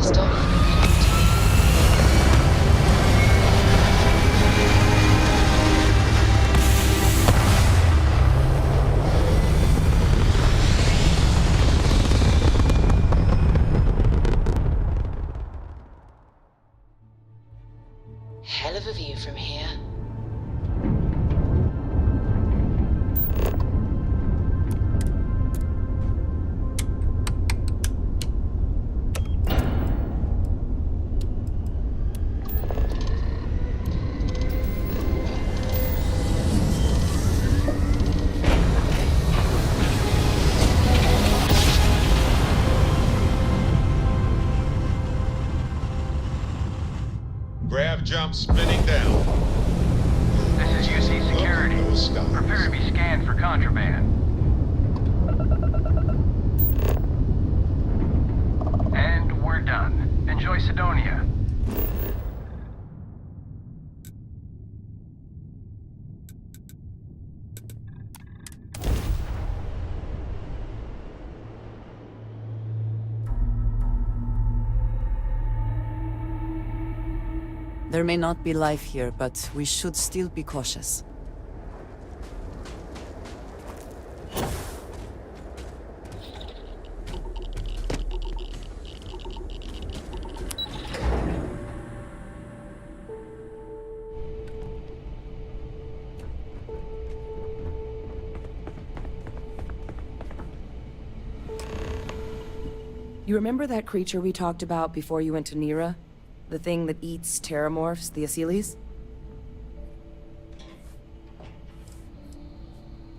Starfield. Hell of a view from here. Grav jump spinning down. This is UC Security. Those skies. Prepare to be scanned for contraband. And we're done. Enjoy Sidonia. There may not be life here, but we should still be cautious. You remember that creature we talked about before you went to Nira? The thing that eats terramorphs, the Asylees?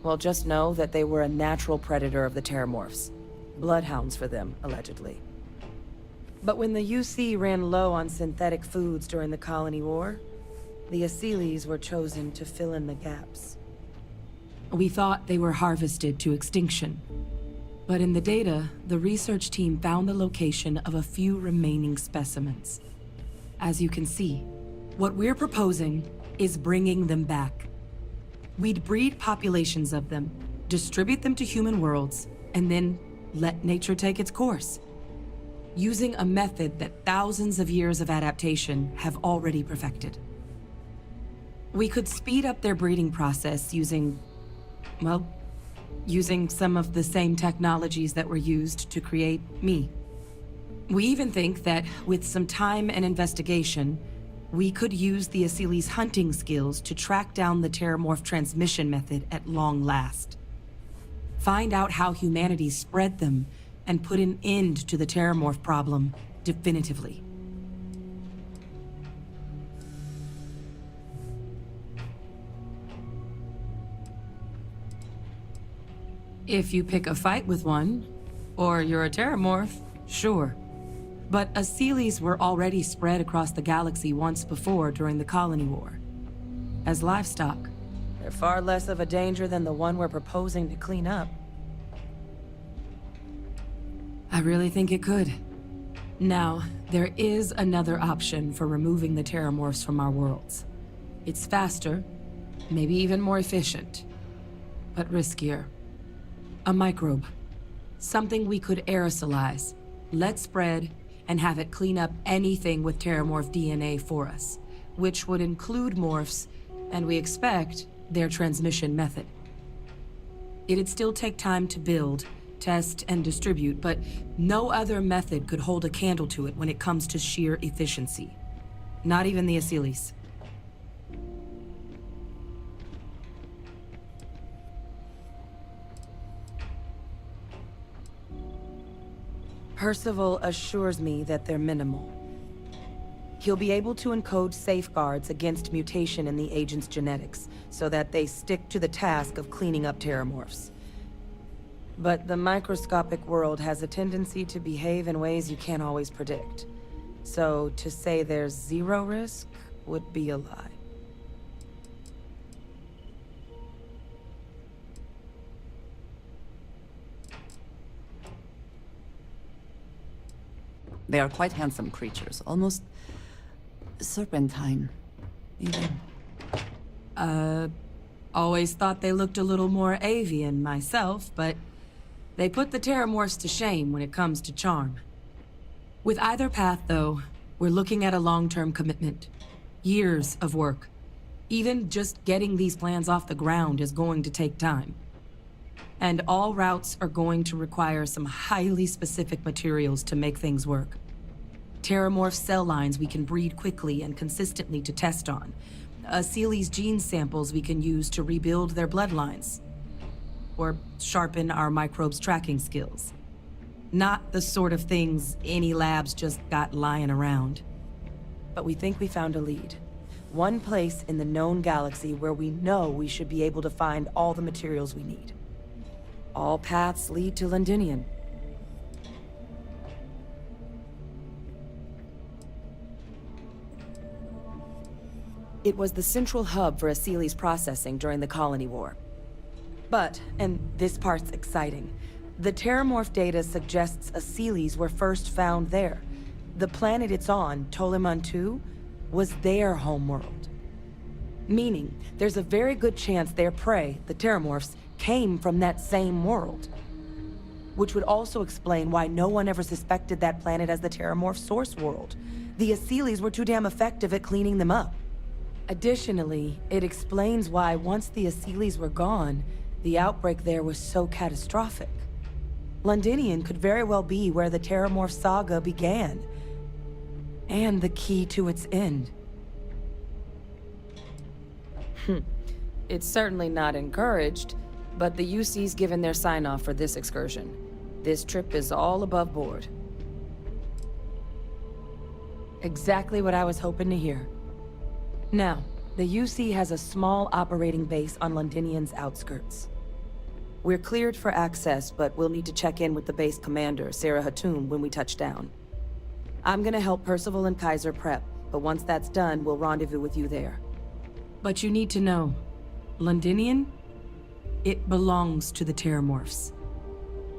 Well, just know that they were a natural predator of the terramorphs. Bloodhounds for them, allegedly. But when the UC ran low on synthetic foods during the Colony War, the Asylees were chosen to fill in the gaps. We thought they were harvested to extinction. But in the data, the research team found the location of a few remaining specimens. As you can see, what we're proposing is bringing them back. We'd breed populations of them, distribute them to human worlds, and then let nature take its course. Using a method that thousands of years of adaptation have already perfected. We could speed up their breeding process using some of the same technologies that were used to create me. We even think that, with some time and investigation, we could use the Asylees' hunting skills to track down the terramorph transmission method at long last. Find out how humanity spread them, and put an end to the terramorph problem definitively. If you pick a fight with one, or you're a terramorph, sure. But Asylees were already spread across the galaxy once before during the Colony War. As livestock. They're far less of a danger than the one we're proposing to clean up. I really think it could. Now, there is another option for removing the terramorphs from our worlds. It's faster, maybe even more efficient, but riskier. A microbe. Something we could aerosolize, let spread, and have it clean up anything with terramorph DNA for us, which would include morphs, and we expect their transmission method. It'd still take time to build, test, and distribute, but no other method could hold a candle to it when it comes to sheer efficiency. Not even the Asylees. Percival assures me that they're minimal. He'll be able to encode safeguards against mutation in the agent's genetics, so that they stick to the task of cleaning up terramorphs. But the microscopic world has a tendency to behave in ways you can't always predict. So to say there's zero risk would be a lie. They are quite handsome creatures, almost serpentine, even. Always thought they looked a little more avian myself, but they put the terramorphs to shame when it comes to charm. With either path, though, we're looking at a long-term commitment. Years of work. Even just getting these plans off the ground is going to take time. And all routes are going to require some highly specific materials to make things work. Terramorph cell lines we can breed quickly and consistently to test on. Seely's gene samples we can use to rebuild their bloodlines. Or sharpen our microbes tracking skills. Not the sort of things any labs just got lying around. But we think we found a lead. One place in the known galaxy where we know we should be able to find all the materials we need. All paths lead to Londinian. It was the central hub for Seely's processing during the Colony War. But, and this part's exciting, the Terramorph data suggests Seely's were first found there. The planet it's on, Toliman 2, was their homeworld. Meaning, there's a very good chance their prey, the Terramorphs, came from that same world. Which would also explain why no one ever suspected that planet as the Terramorph source world. The Seely's were too damn effective at cleaning them up. Additionally, it explains why once the Seely's were gone, the outbreak there was so catastrophic. Londinian could very well be where the Terramorph saga began. And the key to its end. It's certainly not encouraged, but the UC's given their sign-off for this excursion. This trip is all above board. Exactly what I was hoping to hear. Now, the UC has a small operating base on Londinian's outskirts. We're cleared for access, but we'll need to check in with the base commander, Sarah Hatoum, when we touch down. I'm gonna help Percival and Kaiser prep, but once that's done, we'll rendezvous with you there. But you need to know, Londinian? It belongs to the Terramorphs.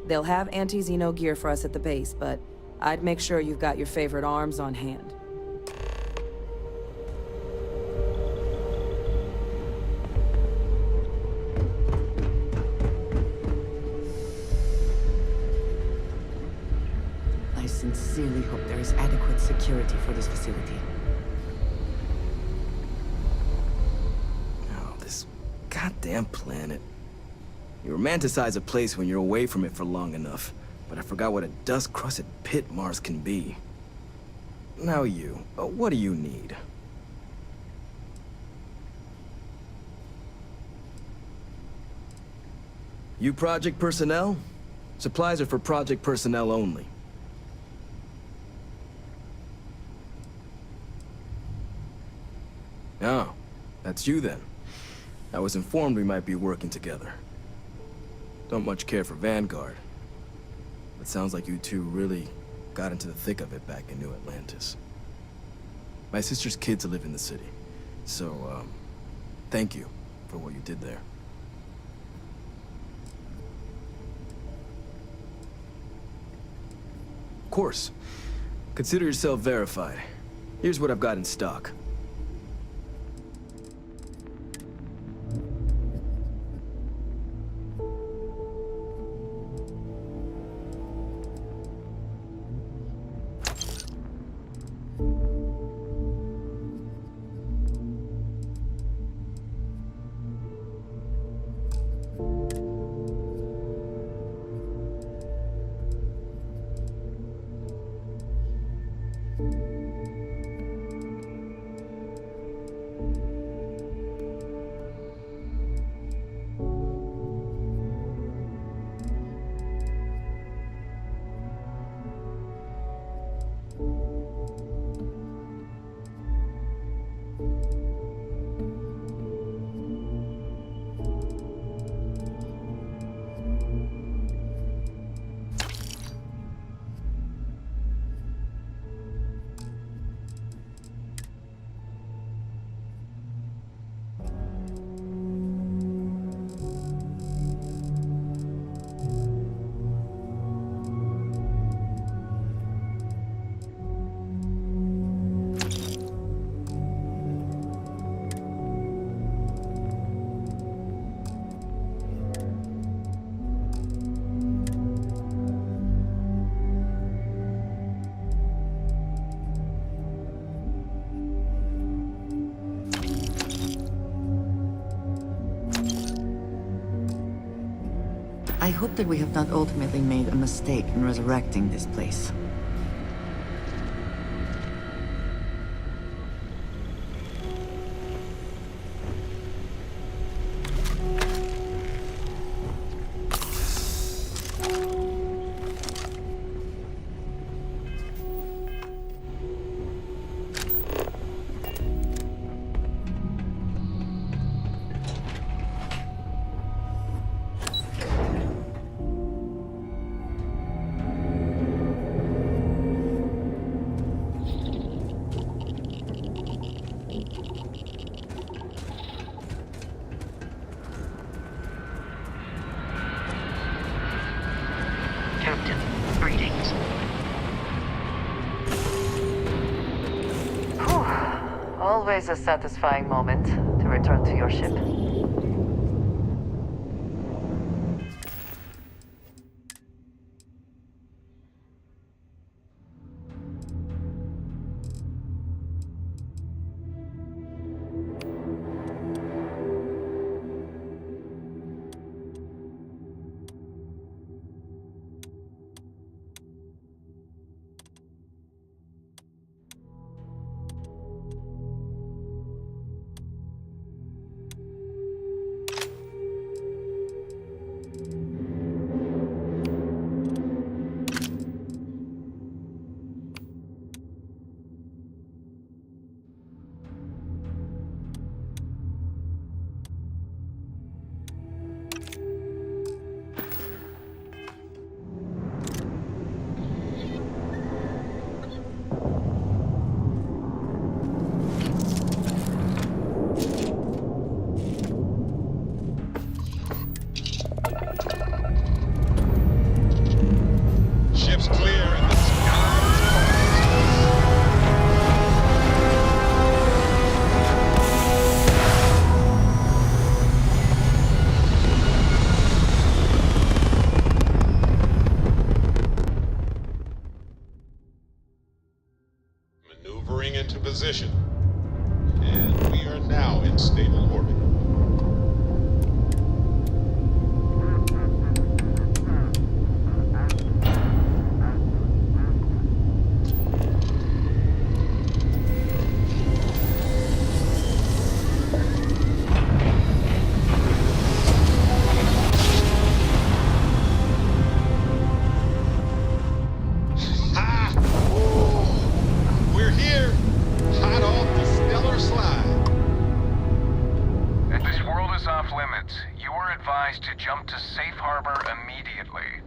They'll have anti-Xeno gear for us at the base, but I'd make sure you've got your favorite arms on hand. I sincerely hope there is adequate security for this facility. Oh, this goddamn planet. You romanticize a place when you're away from it for long enough, but I forgot what a dust-crusted pit Mars can be. Now you, what do you need? You project personnel? Supplies are for project personnel only. Oh, that's you then. I was informed we might be working together. Don't much care for Vanguard. But sounds like you two really got into the thick of it back in New Atlantis. My sister's kids live in the city, so, thank you for what you did there. Of course. Consider yourself verified. Here's what I've got in stock. I hope that we have not ultimately made a mistake in resurrecting this place. Captain, greetings. Always a satisfying moment to return to your ship. Ship's clear and the sky is maneuvering into position. And we are now in stable orbit. Ha! Oh, we're here! Hot off the stellar slide. This world is off limits. You are advised to jump to safe harbor immediately.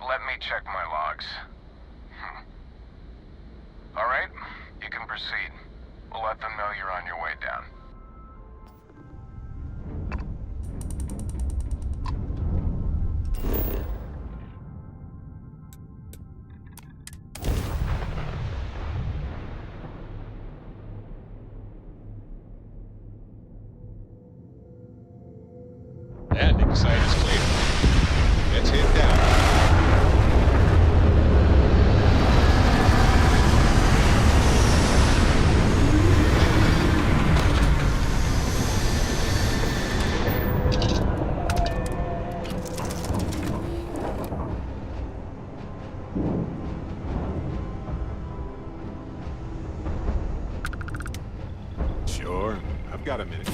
Let me check my logs. All right, you can proceed. We'll let them know you're on your way down. Landing site is clear. Let's head down. Sure, I've got a minute.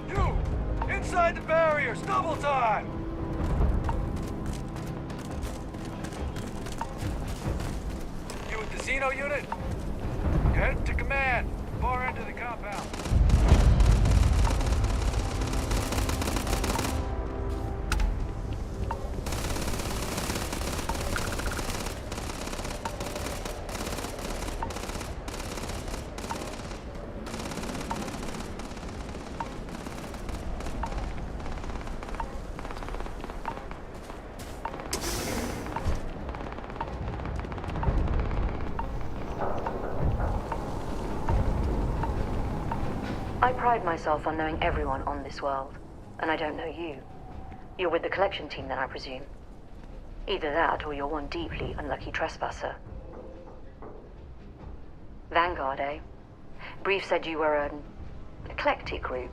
You! Inside the barriers! Double time! You with the Xeno unit? Head to command. Far end of the compound. I pride myself on knowing everyone on this world, and I don't know you. You're with the collection team then, I presume. Either that, or you're one deeply unlucky trespasser. Vanguard, eh? Brief said you were an eclectic group.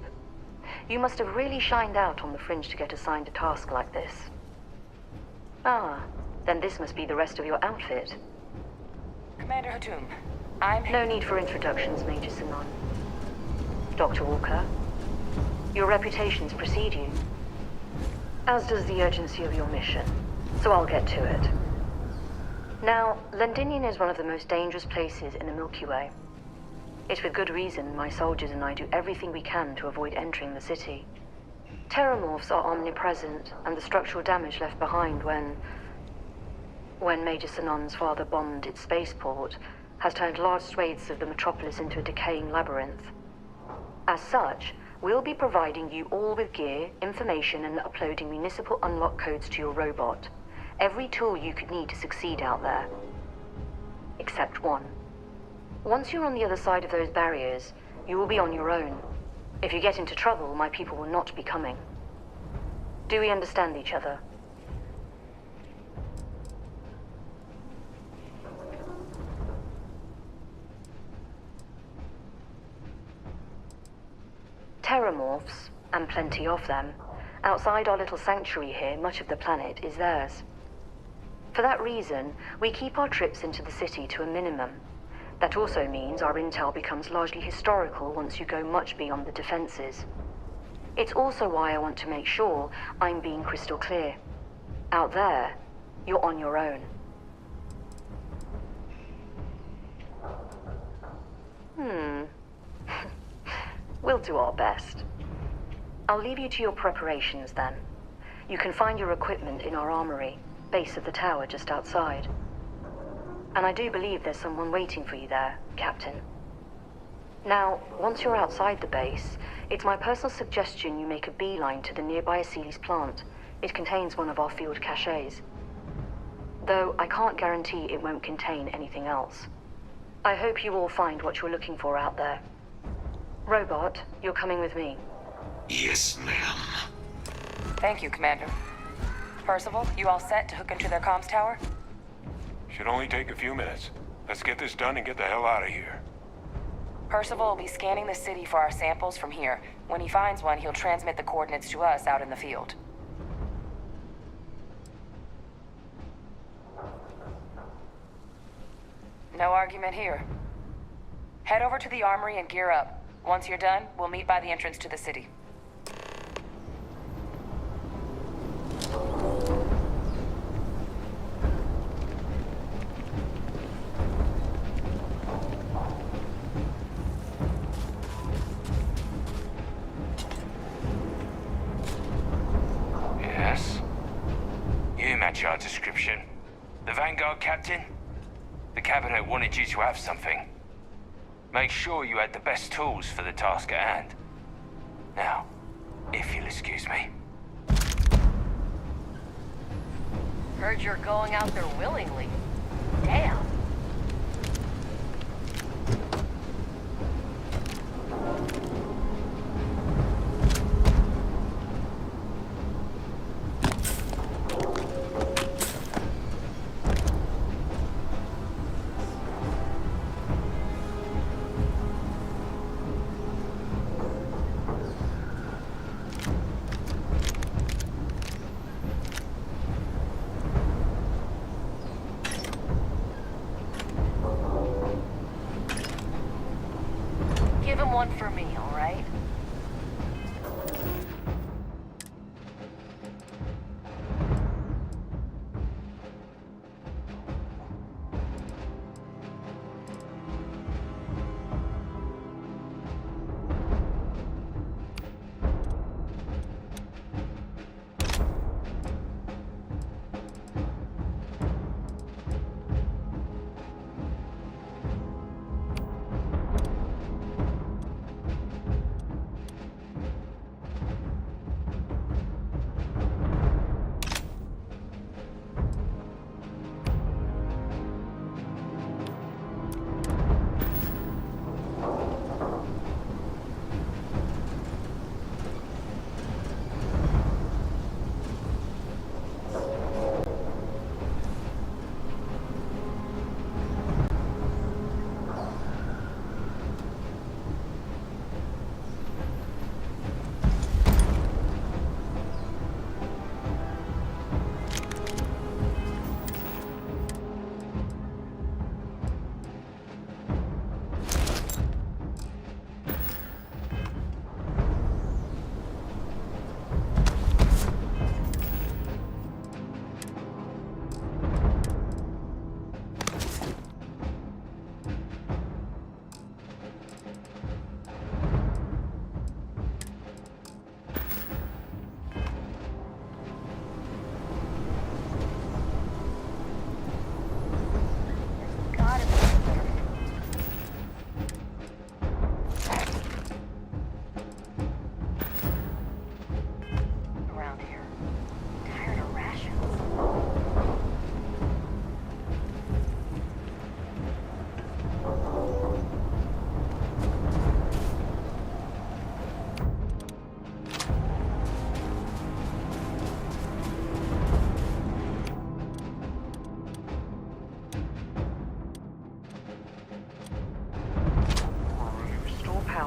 You must have really shined out on the fringe to get assigned a task like this. Ah, then this must be the rest of your outfit. Commander Hatum, I'm... No need for introductions, Major Sinon. Dr. Walker, your reputations precede you, as does the urgency of your mission, so I'll get to it. Now, Londinium is one of the most dangerous places in the Milky Way. It's with good reason my soldiers and I do everything we can to avoid entering the city. Terramorphs are omnipresent, and the structural damage left behind when Major Sinon's father bombed its spaceport has turned large swathes of the metropolis into a decaying labyrinth. As such, we'll be providing you all with gear, information, and uploading municipal unlock codes to your robot. Every tool you could need to succeed out there. Except one. Once you're on the other side of those barriers, you will be on your own. If you get into trouble, my people will not be coming. Do we understand each other? Terramorphs, and plenty of them, outside our little sanctuary here, much of the planet is theirs. For that reason, we keep our trips into the city to a minimum. That also means our intel becomes largely historical once you go much beyond the defenses. It's also why I want to make sure I'm being crystal clear. Out there, you're on your own. We'll do our best. I'll leave you to your preparations then. You can find your equipment in our armory, base of the tower just outside. And I do believe there's someone waiting for you there, Captain. Now, once you're outside the base, it's my personal suggestion you make a beeline to the nearby Aceles plant. It contains one of our field caches. Though I can't guarantee it won't contain anything else. I hope you all find what you're looking for out there. Robot, you're coming with me. Yes, ma'am. Thank you, Commander. Percival, you all set to hook into their comms tower? Should only take a few minutes. Let's get this done and get the hell out of here. Percival will be scanning the city for our samples from here. When he finds one, he'll transmit the coordinates to us out in the field. No argument here. Head over to the armory and gear up. Once you're done, we'll meet by the entrance to the city. Yes? You match our description. The Vanguard captain? The Cabinet wanted you to have something. Make sure you had the best tools for the task at hand. Now, if you'll excuse me. Heard you're going out there willingly. Damn. Give him one for me, all right?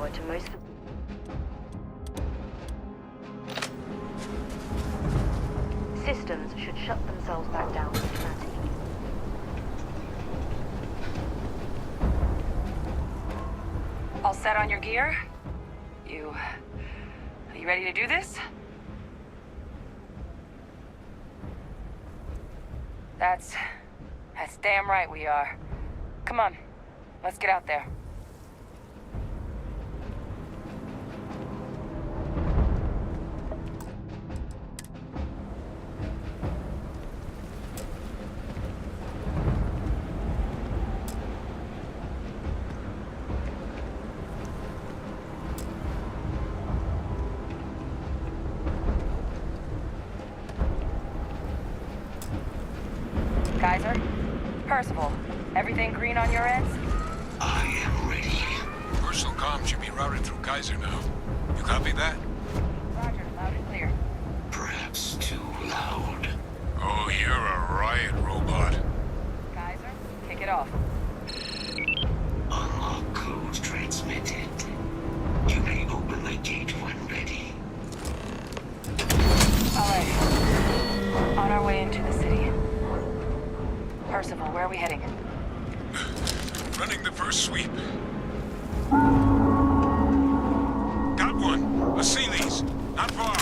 power to most... Systems should shut themselves back down automatically. All set on your gear? Are you ready to do this? That's damn right we are. Come on, let's get out there. Kaiser? Percival, everything green on your ends? I am ready. Personal comm should be routed through Kaiser now. You copy that? Roger, loud and clear. Perhaps too loud. Oh, you're a riot robot. Kaiser, kick it off. Unlock code transmitted. You may open the gate when ready. All right. On our way into the city. Percival, where are we heading? Running the first sweep. Got one. A Sealy's. Not far.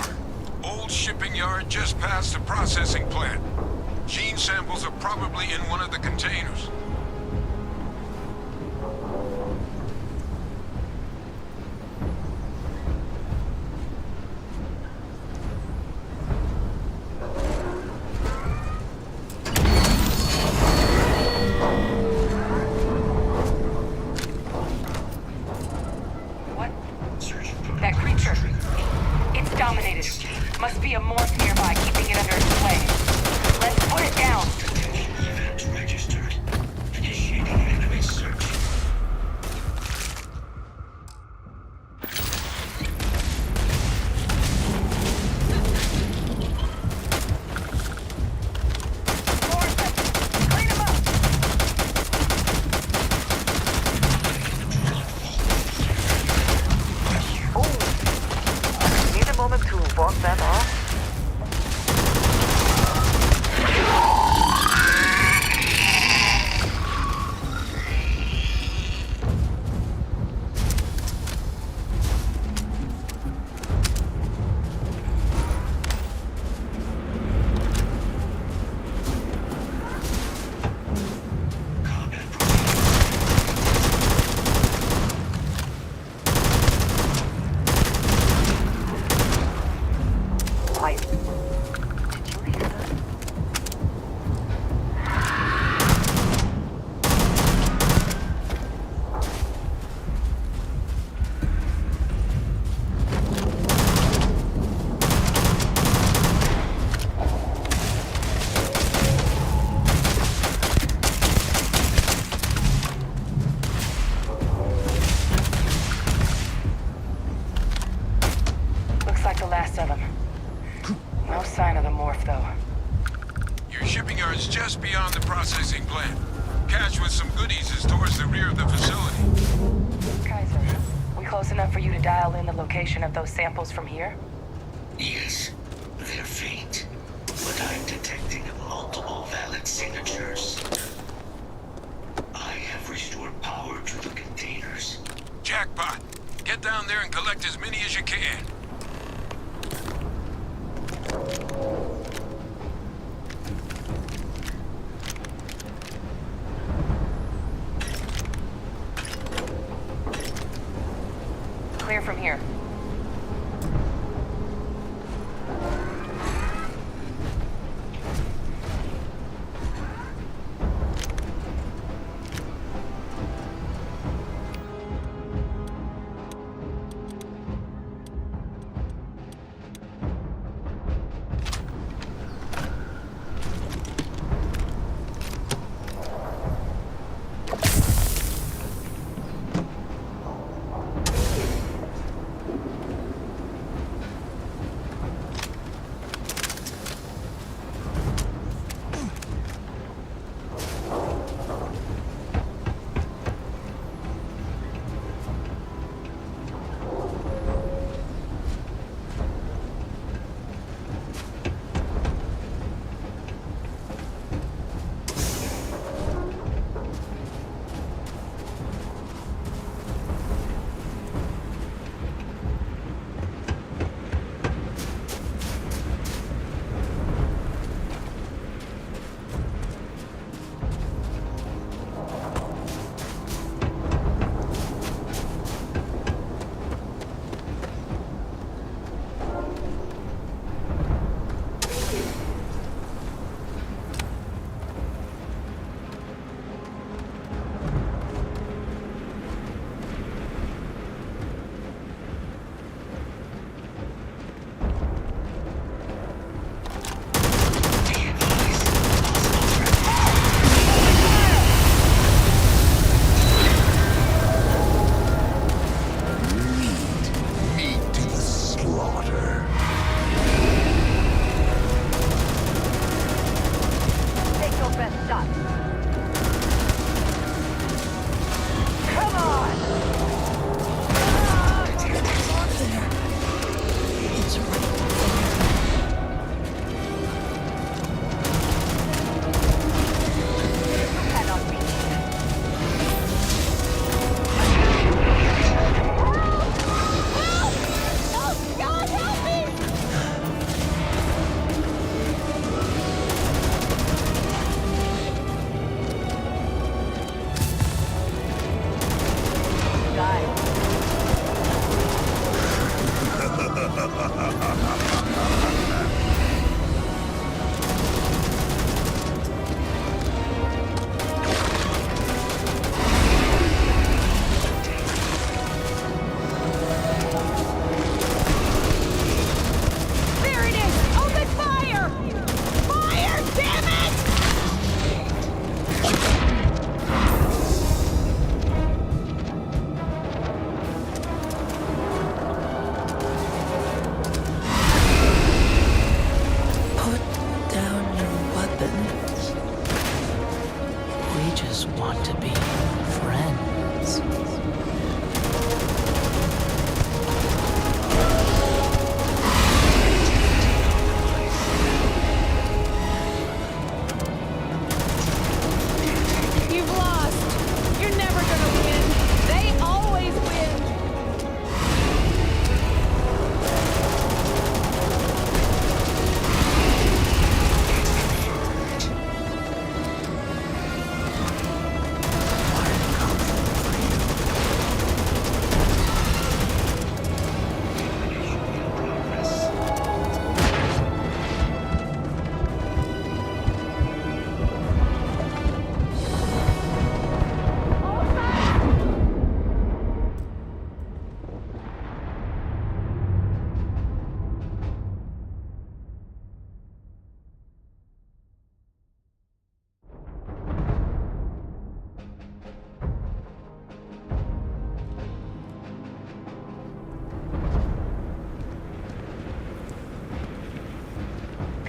Old shipping yard just past the processing plant. Gene samples are probably in one of the containers. That creature. It's dominated. Must be a morph nearby, keeping it under its sway. Let's put it down. Event registered. Initiating enemy search. Force them. Clean them up. Need a moment to walk that off. Quiet. Did you hear that? Looks like the last of them. No sign of the morph, though. Your shipping yard's just beyond the processing plant. Cache with some goodies is towards the rear of the facility. Kaiser, we close enough for you to dial in the location of those samples from here? Yes, they're faint, but I'm detecting multiple valid signatures. I have restored power to the containers. Jackpot. Get down there and collect as many as you can. Clear from here.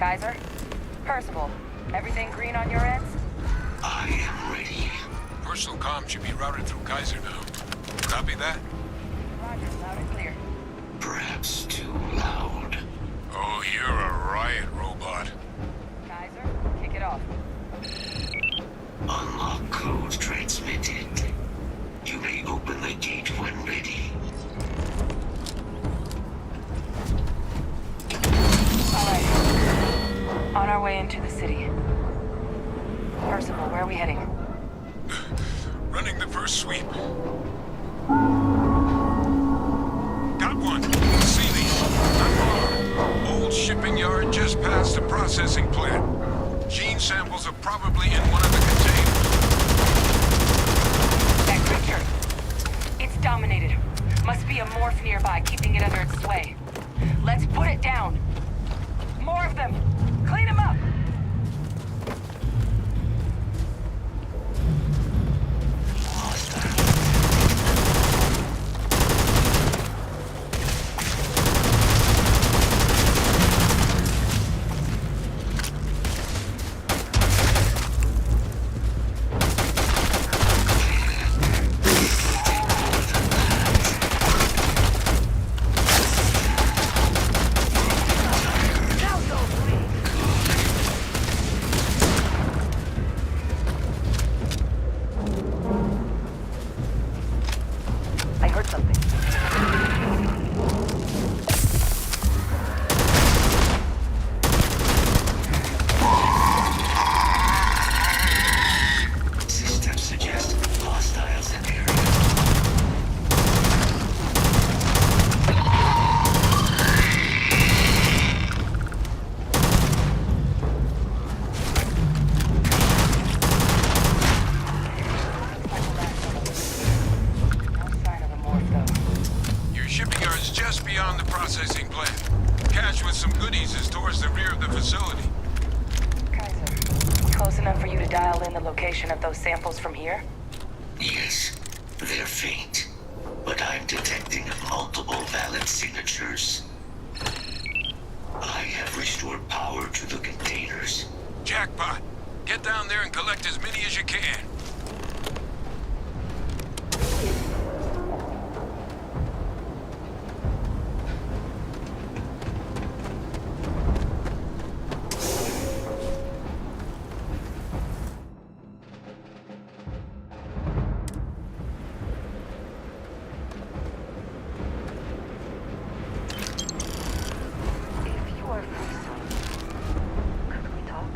Kaiser? Percival, everything green on your ends? I am ready. Personal comm should be routed through Kaiser now. Copy that? Roger, loud and clear. Perhaps too loud. Oh, you're a riot robot. Kaiser, kick it off. Unlock code transmitted. You may open the gate when ready. Alright. On our way into the city. Percival, where are we heading? Running the first sweep. Got one. See these? Not far. Old shipping yard just past the processing plant. Gene samples are probably in one of the containers. That creature. It's dominated. Must be a morph nearby, keeping it under its sway. Let's put it down. More of them. Clean them up. I heard something. Systems suggest hostiles in area. No sign of a morph, though. Your shipping yard's just beyond the processing plant. Cache with some goodies is towards the rear of the facility. Kaiser, close enough for you to dial in the location of those samples from here? Yes, they're faint, but I'm detecting multiple valid signatures. I have restored power to the containers. Jackpot. Get down there and collect as many as you can. If you are free, son, could we talk?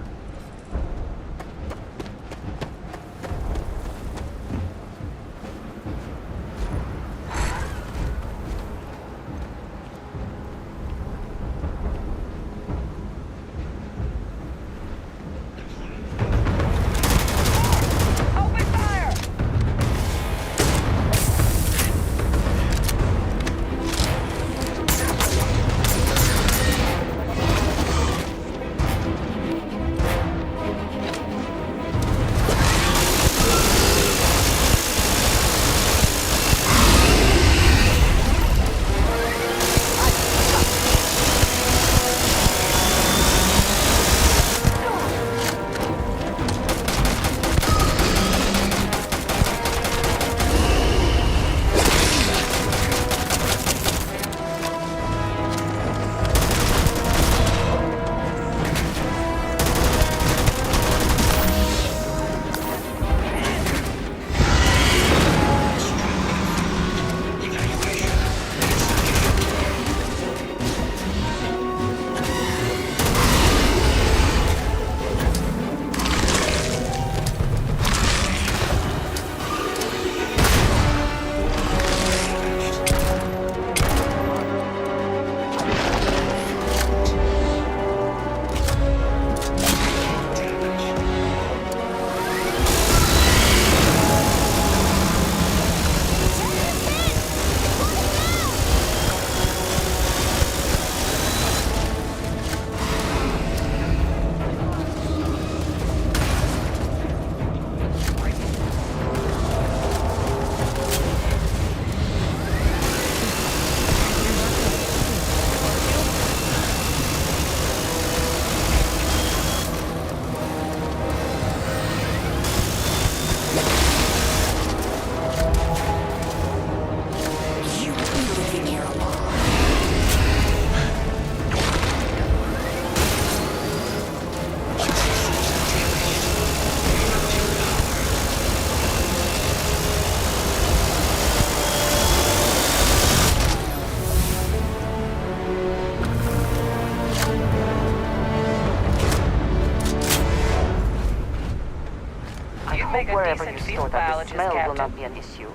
Wherever you decent store field that, the biologist, smell will Captain. not be an issue.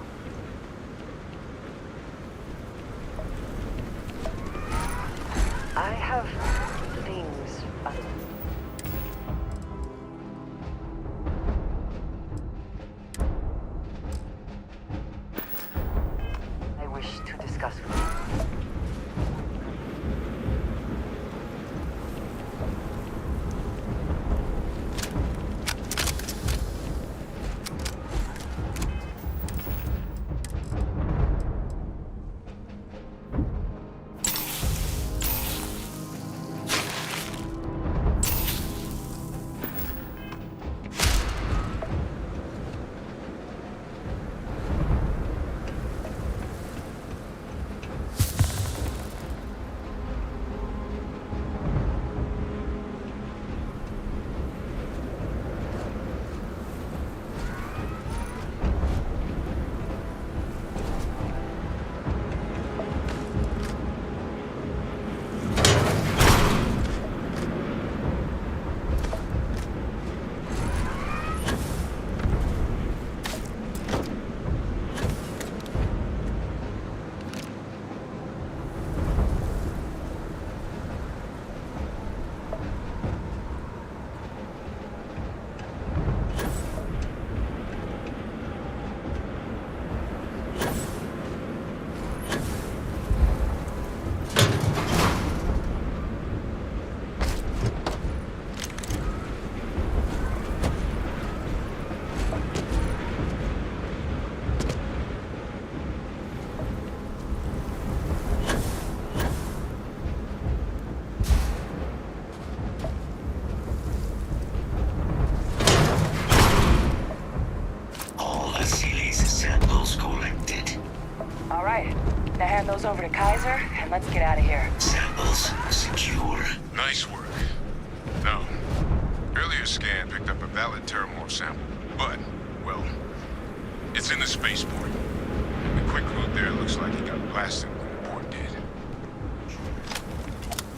I have things. I wish to discuss with you. All Asile's samples collected. All right. Now hand those over to Kaiser, and let's get out of here. Samples secure. Nice work. Now, earlier scan picked up a valid Terramorph sample, but, well, it's in the spaceport. The quick route there looks like it got blasted when the port did.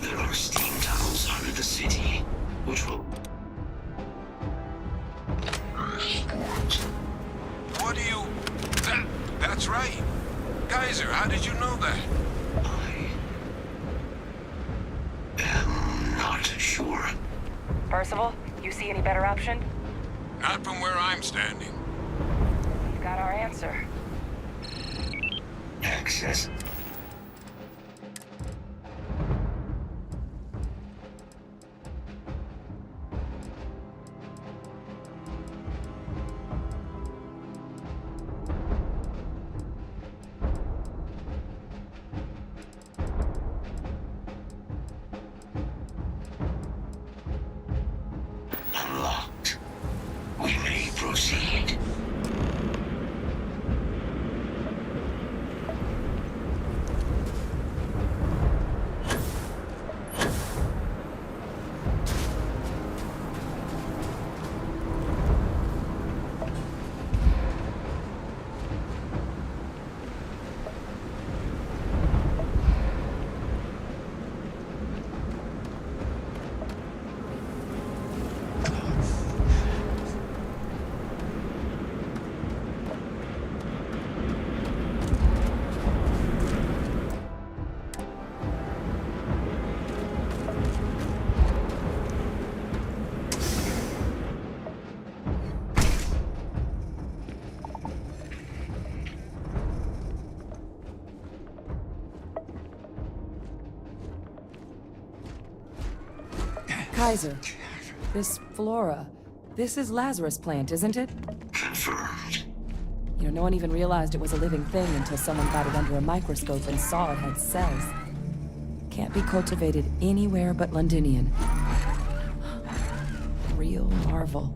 There are steam tunnels under the city, which will... What do you... That's right. Kaiser, how did you know that? I am not sure. Percival, you see any better option? Not from where I'm standing. We've got our answer. Access. Unlocked. We may proceed. Kaiser, this flora, this is Lazarus plant, isn't it? Confirmed. You know, no one even realized it was a living thing until someone got it under a microscope and saw it had cells. Can't be cultivated anywhere but Londinian. Real marvel.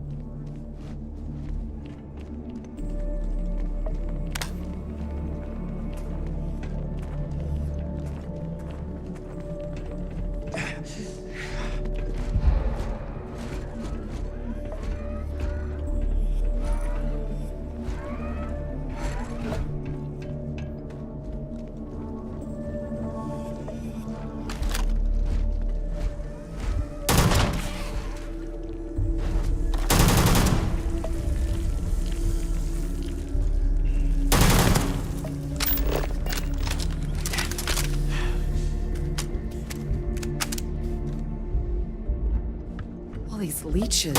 these leeches.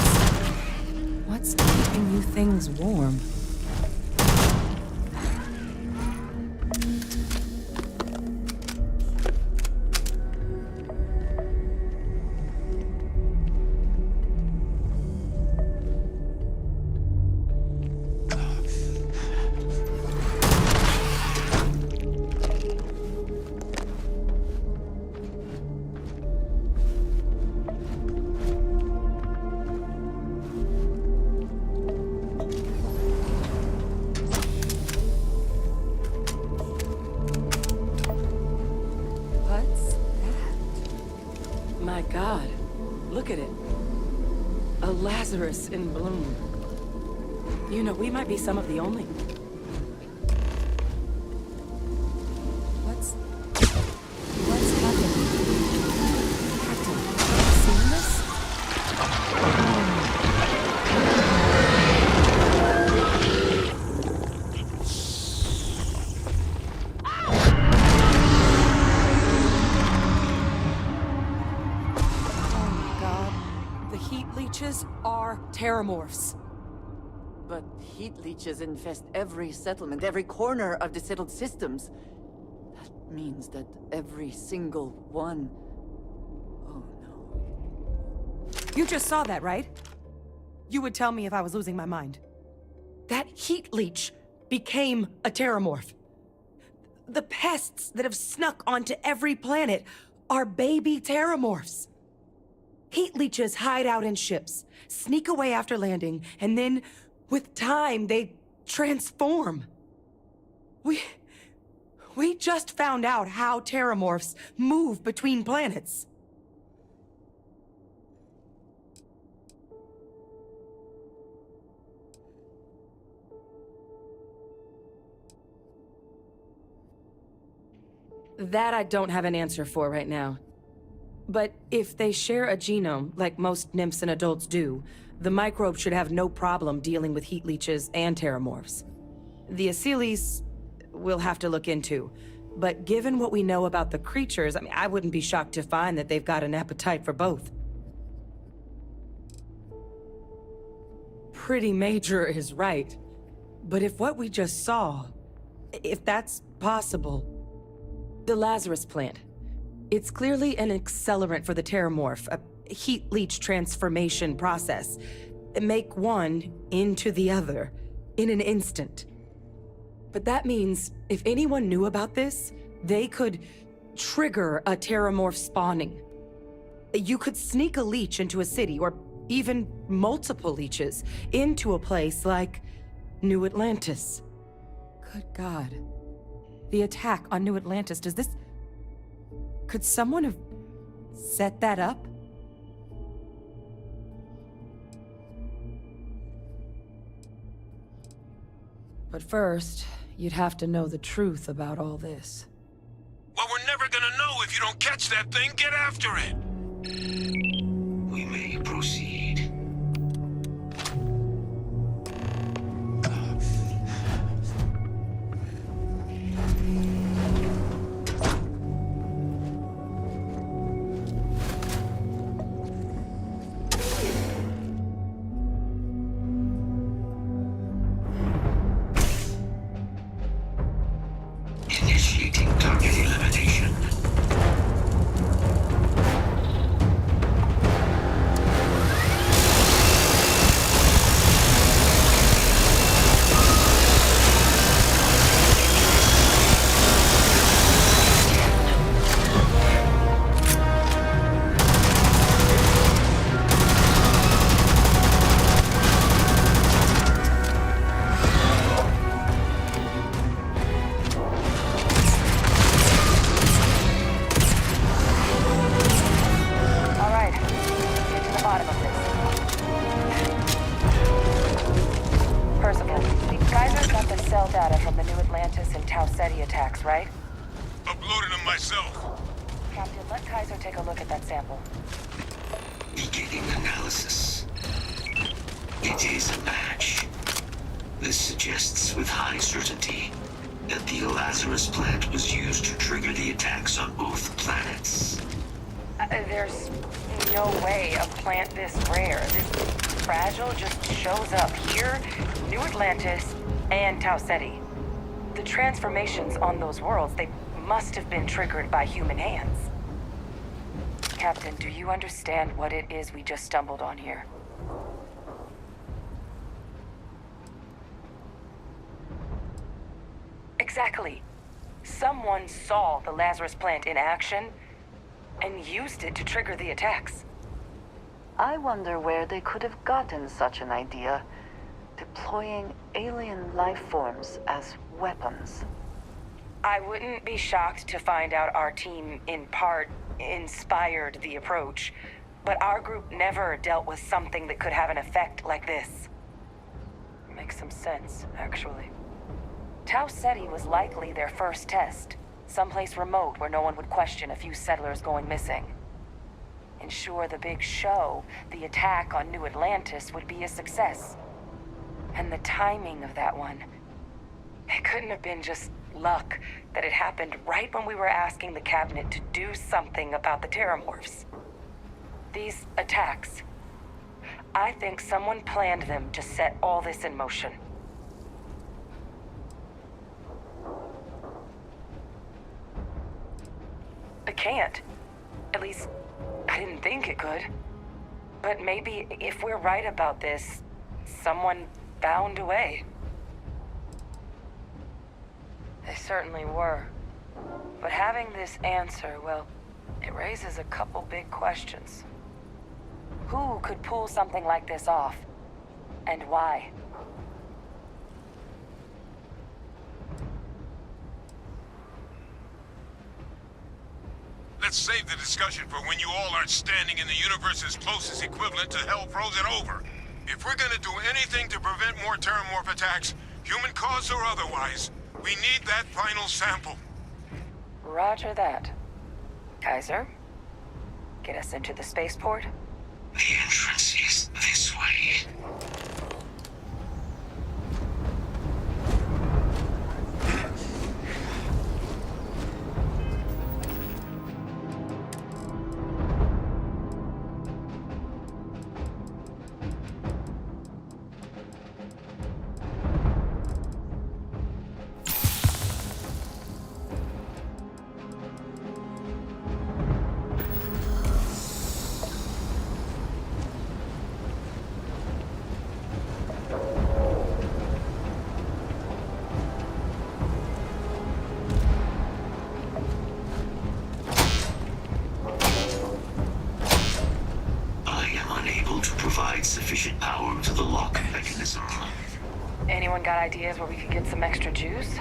What's keeping you things warm? What's that? My God, look at it. A Lazarus in bloom. You know, we might be some of the only. What's happening? Captain, have you seen this? Oh my God. The heat leeches are terramorphs. But heat leeches infest every settlement, every corner of the settled systems. That means that every single one... Oh no. You just saw that, right? You would tell me if I was losing my mind. That heat leech became a terramorph. The pests that have snuck onto every planet are baby terramorphs. Heat leeches hide out in ships, sneak away after landing, and then, with time, they transform. We just found out how terramorphs move between planets. That I don't have an answer for right now. But if they share a genome, like most nymphs and adults do, the microbe should have no problem dealing with heat leeches and terramorphs. The Aciles we'll have to look into. But given what we know about the creatures, I wouldn't be shocked to find that they've got an appetite for both. Pretty major is right. But if what we just saw, if that's possible... The Lazarus plant. It's clearly an accelerant for the terramorph, a heat leech transformation process. Make one into the other in an instant. But that means if anyone knew about this, they could trigger a terramorph spawning. You could sneak a leech into a city, or even multiple leeches, into a place like New Atlantis. Good God. The attack on New Atlantis, does this... Could someone have set that up? But first, you'd have to know the truth about all this. Well, we're never gonna know if you don't catch that thing. Get after it! We may proceed. Initiating target elimination. Right? Uploaded them myself. Captain, let Kaiser take a look at that sample. Beginning analysis. It is a match. This suggests with high certainty that the Lazarus plant was used to trigger the attacks on both planets. There's no way a plant this rare, this fragile, just shows up here, New Atlantis, and Tau Ceti. The transformations on those worlds, they must have been triggered by human hands. Captain, do you understand what it is we just stumbled on here? Exactly. Someone saw the Lazarus plant in action and used it to trigger the attacks. I wonder where they could have gotten such an idea, deploying alien life forms as weapons. I wouldn't be shocked to find out our team, in part, inspired the approach, but our group never dealt with something that could have an effect like this. Makes some sense, actually. Tau Ceti was likely their first test, someplace remote where no one would question a few settlers going missing. Ensure the big show, the attack on New Atlantis, would be a success. And the timing of that one, it couldn't have been just luck that it happened right when we were asking the cabinet to do something about the Terramorphs. These attacks, I think someone planned them to set all this in motion. It can't. At least, I didn't think it could. But maybe if we're right about this, someone found a way. They certainly were. But having this answer, well, it raises a couple big questions. Who could pull something like this off? And why? Let's save the discussion for when you all aren't standing in the universe's closest equivalent to hell frozen over. If we're gonna do anything to prevent more Terramorph attacks, human cause or otherwise, we need that final sample. Roger that. Kaiser, get us into the spaceport? The entrance is this way. Sufficient power to the lock mechanism. Anyone got ideas where we could get some extra juice?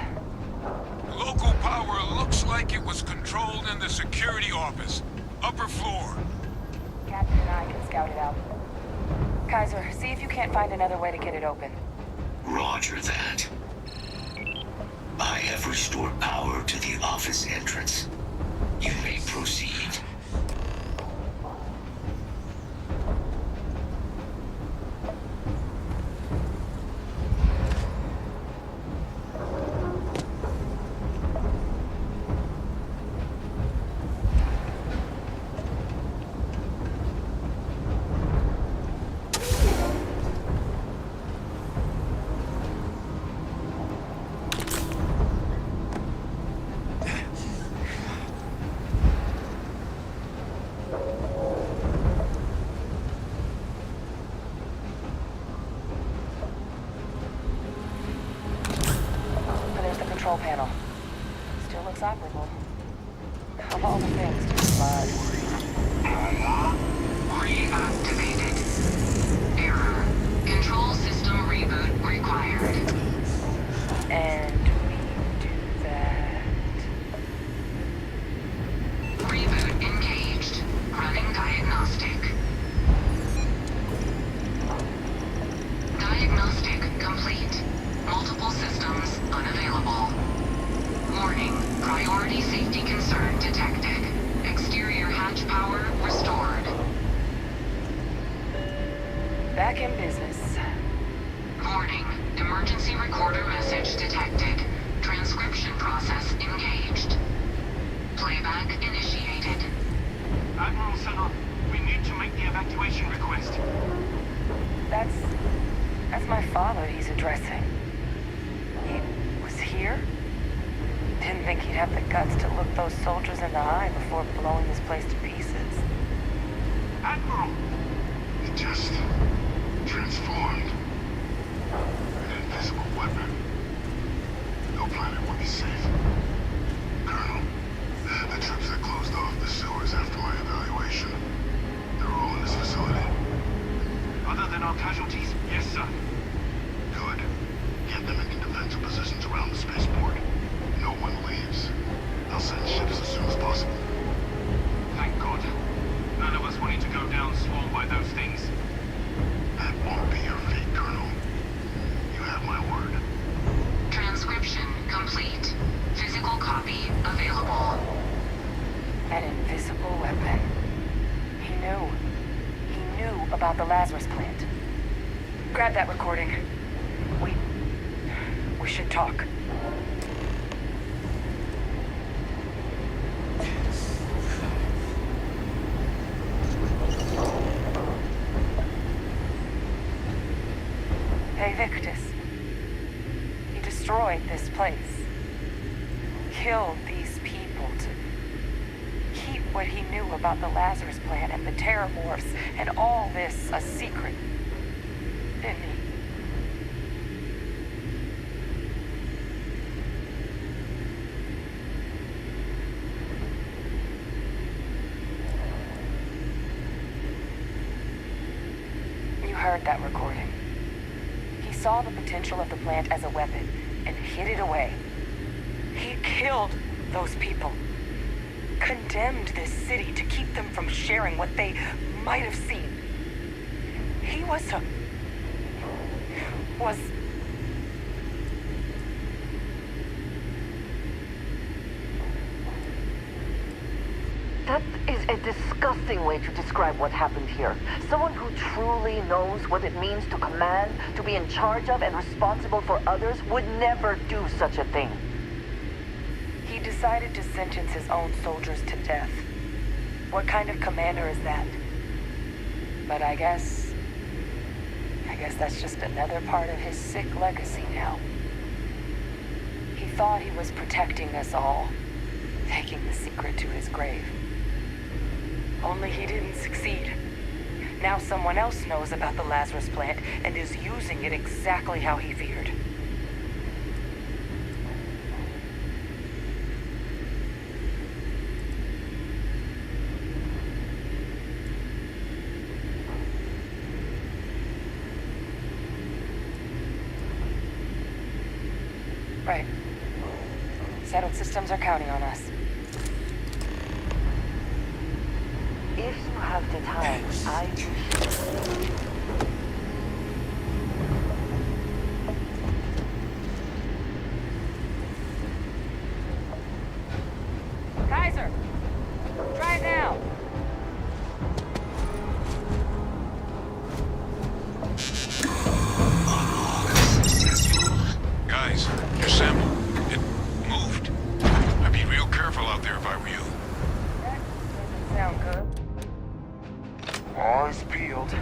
Local power looks like it was controlled in the security office. Upper floor. Captain and I can scout it out. Kaiser, see if you can't find another way to get it open. Roger that. I have restored power to the office entrance. You may proceed. Control panel. Still looks operable. Of all the things to survive. Reactivated. Error. Control system reboot required. And we do that. Reboot engaged. Running diagnostic. Diagnostic complete. Multiple systems unavailable. Warning, priority safety concern detected. Exterior hatch power restored. Back in business. Warning, emergency recorder message detected. Transcription process engaged. Playback initiated. Admiral Sanon, we need to make the evacuation request. That's my father he's addressing. He was here? Didn't think he'd have the guts to look those soldiers in the eye before blowing this place to pieces. Admiral! It just transformed. An invisible weapon. No planet would be safe. Colonel, the troops that closed off the sewers after my evaluation, they're all in this facility. Other than our casualties, yes, sir. Good. Get them into defensive positions around the spaceport. No one leaves. I'll send ships as soon as possible. Thank God. None of us wanted to go down swarmed by those things. That won't be your fate, Colonel. You have my word. Transcription complete. Physical copy available. An invisible weapon. He knew. He knew about the Lazarus plant. Grab that recording. We should talk. Hey, Victus. He destroyed this place. Killed these people to keep what he knew about the Lazarus plant and the Terramorphs and all this a secret. Didn't he? You heard that recording. He saw the potential of the plant as a weapon and hid it away. He killed those people. Condemned this city to keep them from sharing what they might have seen. He was That is a disgusting way to describe what happened here. Someone who truly knows what it means to command, to be in charge of and responsible for others would never do such a thing. He decided to sentence his own soldiers to death. What kind of commander is that? But I guess that's just another part of his sick legacy now. He thought he was protecting us all, taking the secret to his grave. Only he didn't succeed. Now someone else knows about the Lazarus plant and is using it exactly how he feared. Right. Settled systems are counting on us. If you have the time, I wish. Kaiser! Try it now! Guys, your sample, it moved. I'd be real careful out there if I were you. That doesn't sound good. Eyes peeled.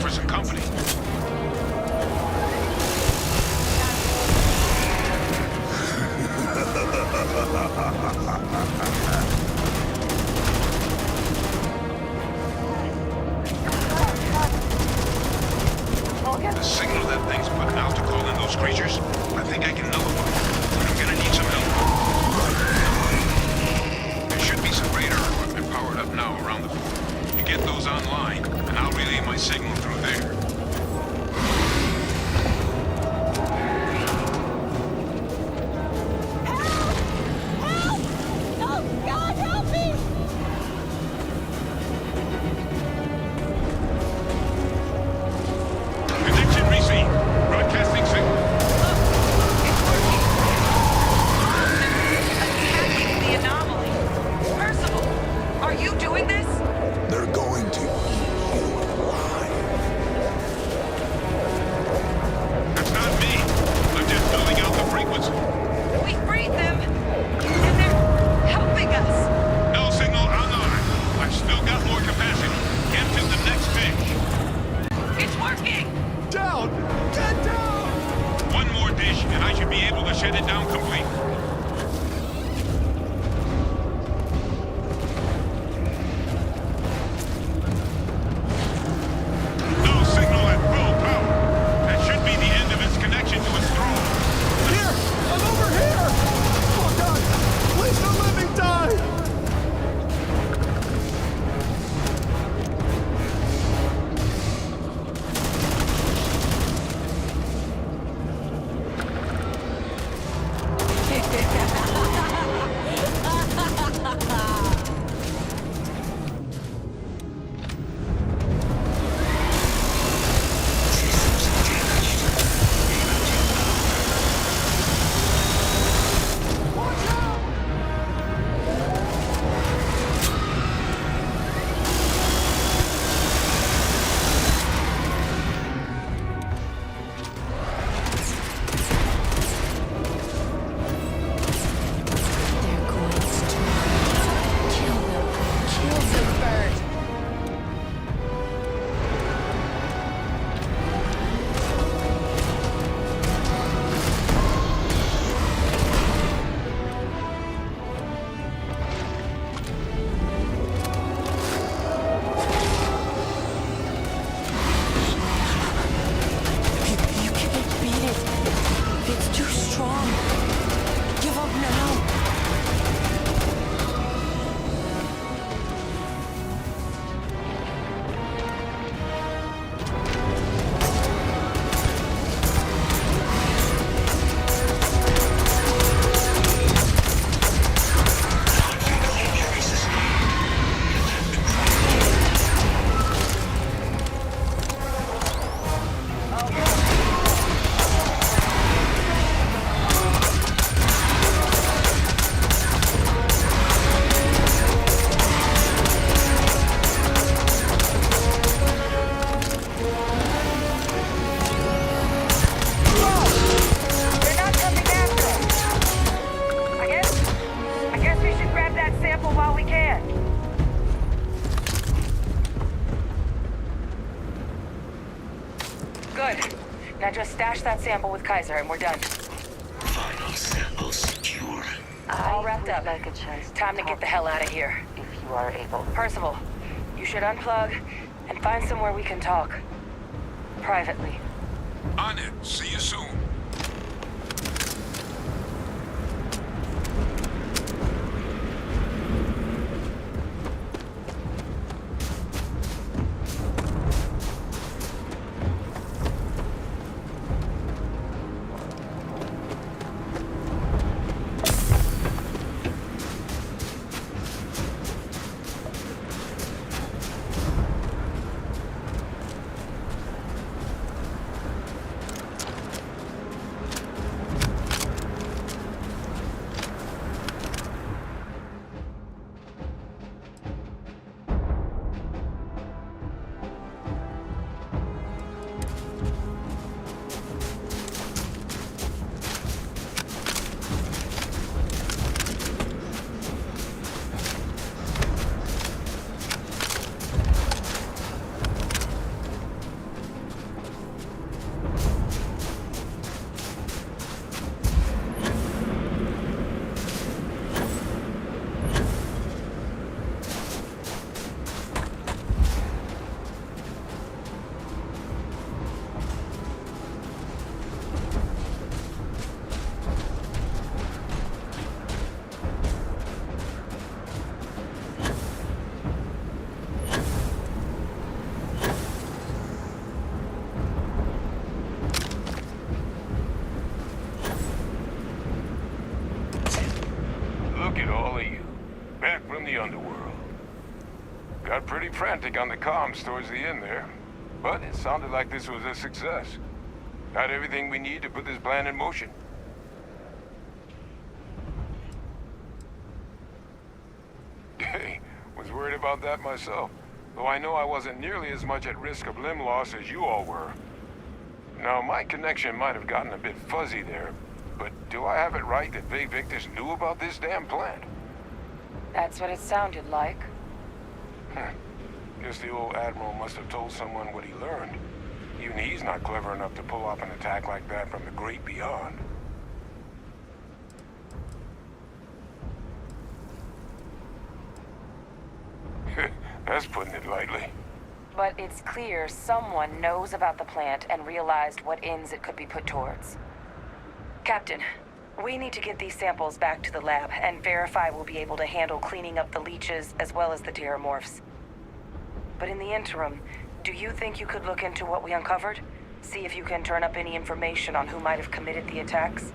for some company. The signal that thing's putting out to call in those creatures, I think I can nullify it. But I'm gonna need some help. There should be some radar equipment powered up now around the fort. You get those online, and I'll relay my signal through there. Connection received. Broadcasting signal. Attacking the anomaly. Percival, are you doing this? They're going to eat you alive. That's not me. I'm just filling out the frequency. We freed them, and they're helping us. No signal online. I've still got more capacity. Get to the next fish. It's working. Down! Get down! One more dish, and I should be able to shut it down completely. No signal at full power. That should be the end of its connection to its throne. Here! I'm over here! Oh god! Please don't let me die! Good. Now just stash that sample with Kaiser and we're done. Final sample secure. All wrapped up. Like a chance Time to get the hell out of here. if you are able. Percival, you should unplug and find somewhere we can talk. Privately. On it. See you soon. Got pretty frantic on the comms towards the end there. But it sounded like this was a success. Got everything we need to put this plan in motion. Hey, was worried about that myself. Though I know I wasn't nearly as much at risk of limb loss as you all were. Now, my connection might have gotten a bit fuzzy there, but do I have it right that Vay Victus knew about this damn plan? That's what it sounded like. Guess the old Admiral must have told someone what he learned. Even he's not clever enough to pull off an attack like that from the great beyond. That's putting it lightly. But it's clear someone knows about the plant and realized what ends it could be put towards. Captain, we need to get these samples back to the lab and verify we'll be able to handle cleaning up the leeches as well as the terramorphs. But in the interim, do you think you could look into what we uncovered? See if you can turn up any information on who might have committed the attacks?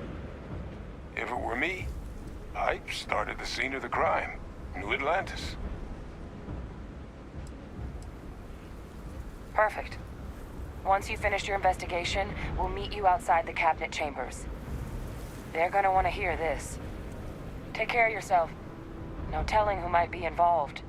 If it were me, I'd start at the scene of the crime, New Atlantis. Perfect. Once you finish your investigation, we'll meet you outside the cabinet chambers. They're gonna want to hear this. Take care of yourself. No telling who might be involved.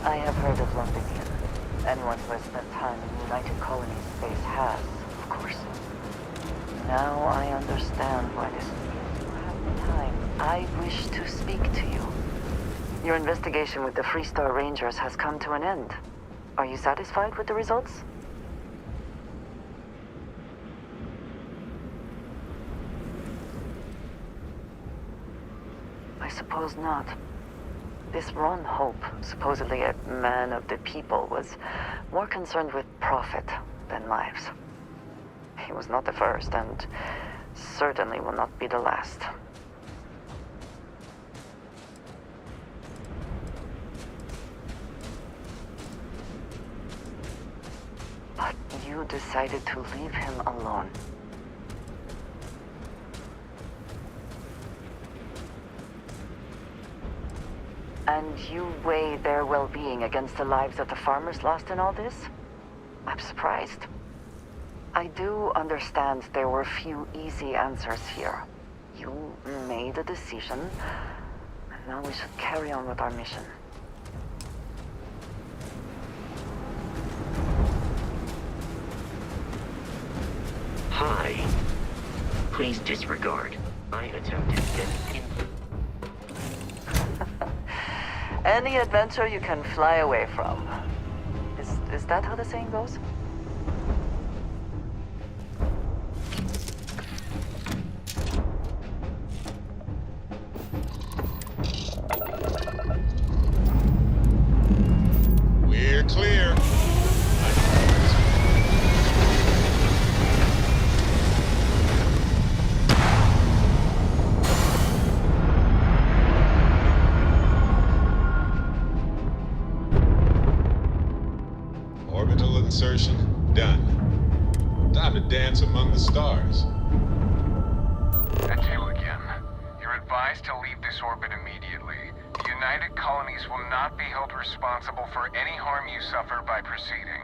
I have heard of London here. Anyone who has spent time in United Colonies space has, of course. Now I understand why this is the time. I wish to speak to you. Your investigation with the Freestar Rangers has come to an end. Are you satisfied with the results? I suppose not. This Ron Hope, supposedly a man of the people, was more concerned with profit than lives. He was not the first, and certainly will not be the last. But you decided to leave him alone. And you weigh their well-being against the lives of the farmers lost in all this? I'm surprised. I do understand there were few easy answers here. You made a decision, and now we should carry on with our mission. Hi. Please disregard. I attempted to... Any adventure you can fly away from. Is that how the saying goes? We're clear. Orbital insertion done. Time to dance among the stars. That's you again. You're advised to leave this orbit immediately. The United Colonies will not be held responsible for any harm you suffer by proceeding.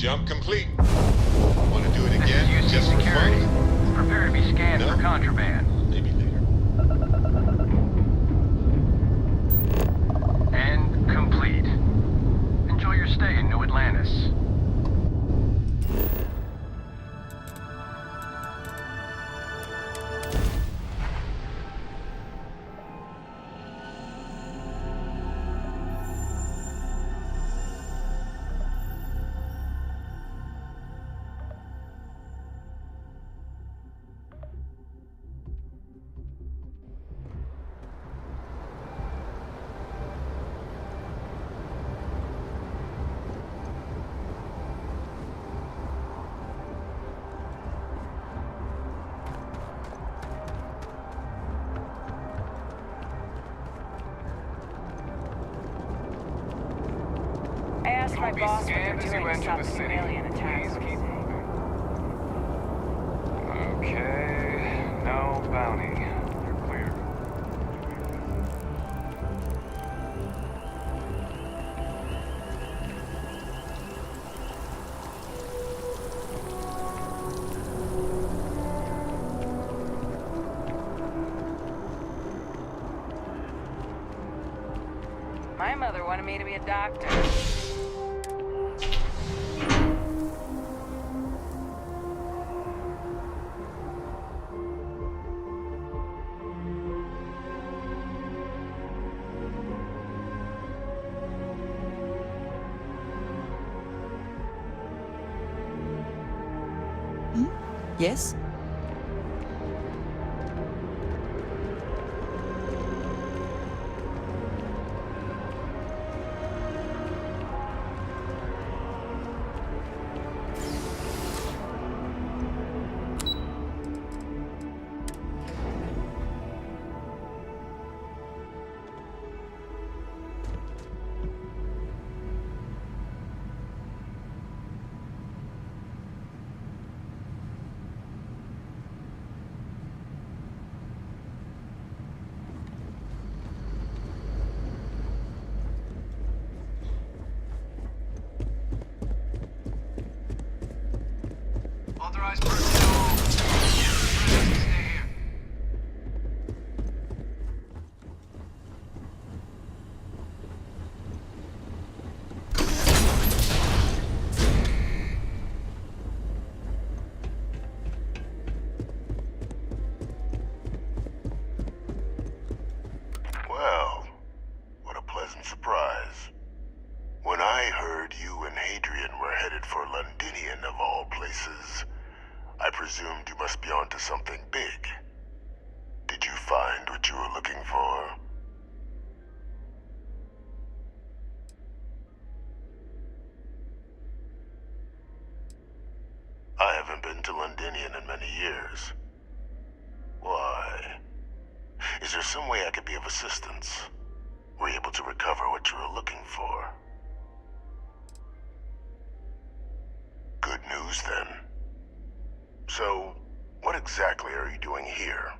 Jump complete. Want to do it This again? is UC Just for Security. fun? Prepare to be scanned No? for contraband. Maybe later. And complete. Enjoy your stay in New Atlantis. I asked my You'll be boss what they're scanned as you doing to enter stop the the city. alien attacks. Please keep moving. Okay, no bounty. You're clear. My mother wanted me to be a doctor. Yes? Authorized personnel. Stay here. Well, what a pleasant surprise. When I heard you and Hadrian were headed for Londinian of all places, I presumed you must be onto something big. Did you find what you were looking for? I haven't been to Londinian in many years. Why? Is there some way I could be of assistance? Were you able to recover what you were looking for? Good news, then. So, what exactly are you doing here?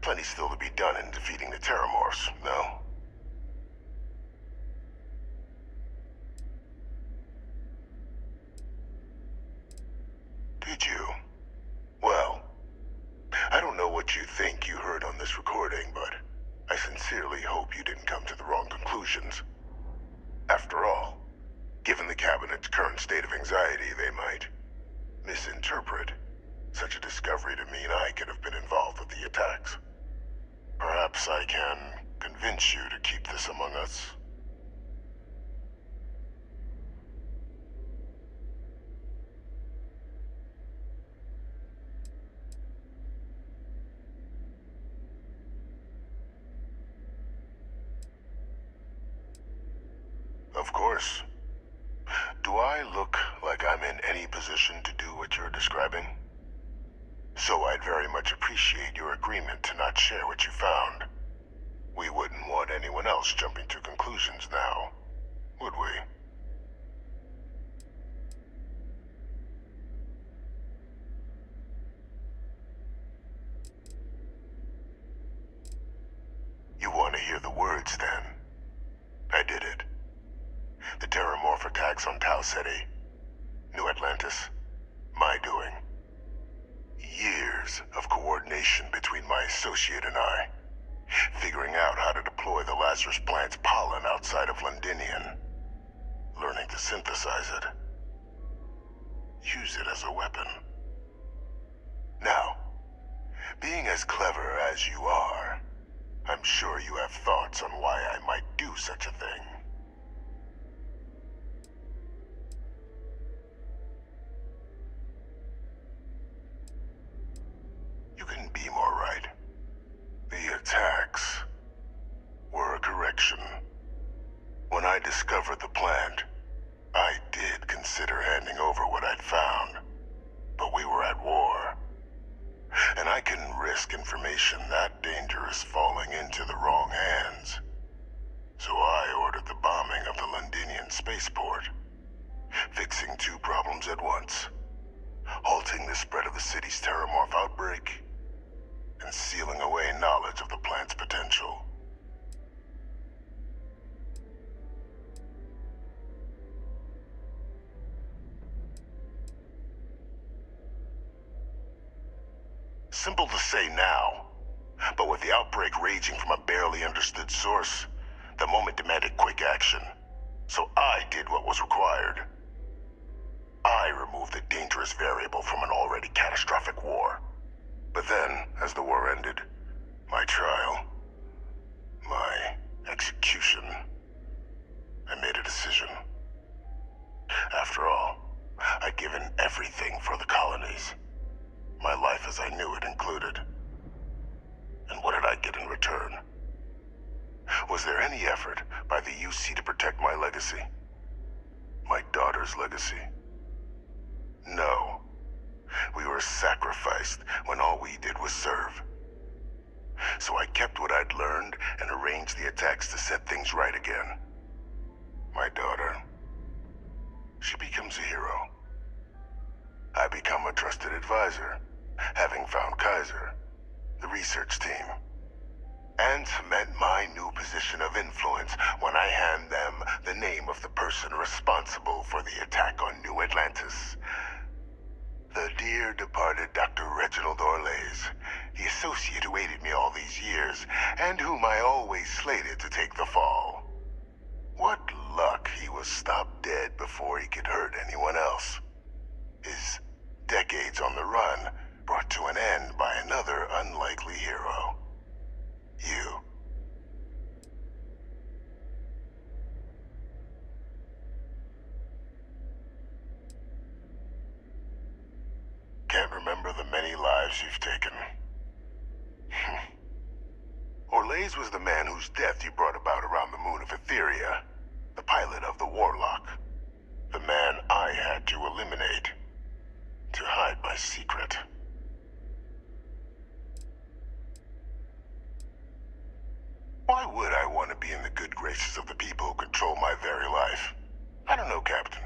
Plenty still to be done in defeating the Terramorphs, no? Did you? Well, I don't know what you think you heard on this recording, but I sincerely hope you didn't come to the wrong conclusions. After all, given the Cabinet's current state of anxiety, they might misinterpret such a discovery to mean I could have been involved with the attacks. Perhaps I can convince you to keep this among us. Of course. Do I look like I'm in any position to do what you're describing? So I'd very much appreciate your agreement to not share what you found. We wouldn't want anyone else jumping to conclusions now, would we? You want to hear the words, then? I did it. The Terramorph attacks on Tau City. New Atlantis. My doing. Years of coordination between my associate and I. Figuring out how to deploy the Lazarus plant's pollen outside of Londinian. Learning to synthesize it. Use it as a weapon. Now, being as clever as you are, I'm sure you have thoughts on why I might do such a thing. You couldn't be more right. The attacks were a correction. When I discovered the plant, I did consider handing over what I'd found, but we were at war. And I couldn't risk information that dangerous falling into the wrong hands. So I ordered the bombing of the Londinian spaceport, fixing two problems at once. Halting the spread of the city's terramorph outbreak, and sealing away knowledge of the plant's potential. Simple to say now, but with the outbreak raging from a barely understood source, the moment demanded quick action. So I did what was required. I removed the dangerous variable from an already catastrophic war. But then, as the war ended, my trial, my execution, I made a decision. After all, I'd given everything for the colonies. My life as I knew it included. And what did I get in return? Was there any effort by the UC to protect my legacy? My daughter's legacy? No. We were sacrificed when all we did was serve. So I kept what I'd learned and arranged the attacks to set things right again. My daughter, she becomes a hero. I become a trusted advisor, having found Kaiser, the research team, and cement my new position of influence when I hand them the name of the person responsible for the attack on New Atlantis. The dear departed Dr. Reginald Orlays, the associate who aided me all these years, and whom I always slated to take the fall. What luck he was stopped dead before he could hurt anyone else. His decades on the run brought to an end by another unlikely hero. You. Can't remember the many lives you've taken. Orlays was the man whose death you brought about around the moon of Etheria, the pilot of the Warlock. The man I had to eliminate, to hide my secret. Why would I want to be in the good graces of the people who control my very life? I don't know, Captain.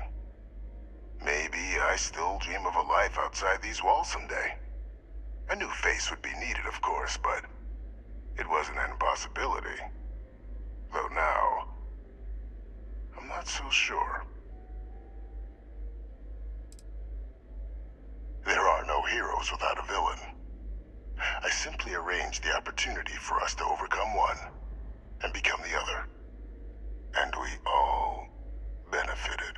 Maybe I still dream of a life outside these walls someday. A new face would be needed, of course, but it wasn't an impossibility. Though now, I'm not so sure. There are no heroes without a villain. I simply arranged the opportunity for us to overcome one and become the other. And we all benefited.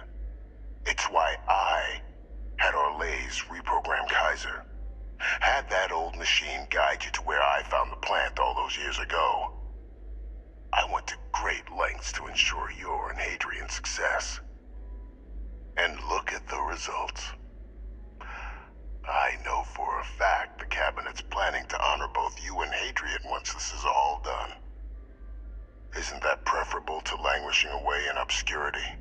It's why I had Orlays reprogram Kaiser. Had that old machine guide you to where I found the plant all those years ago. I went to great lengths to ensure your and Hadrian's success. And look at the results. I know for a fact the Cabinet's planning to honor both you and Hadrian once this is all done. Isn't that preferable to languishing away in obscurity?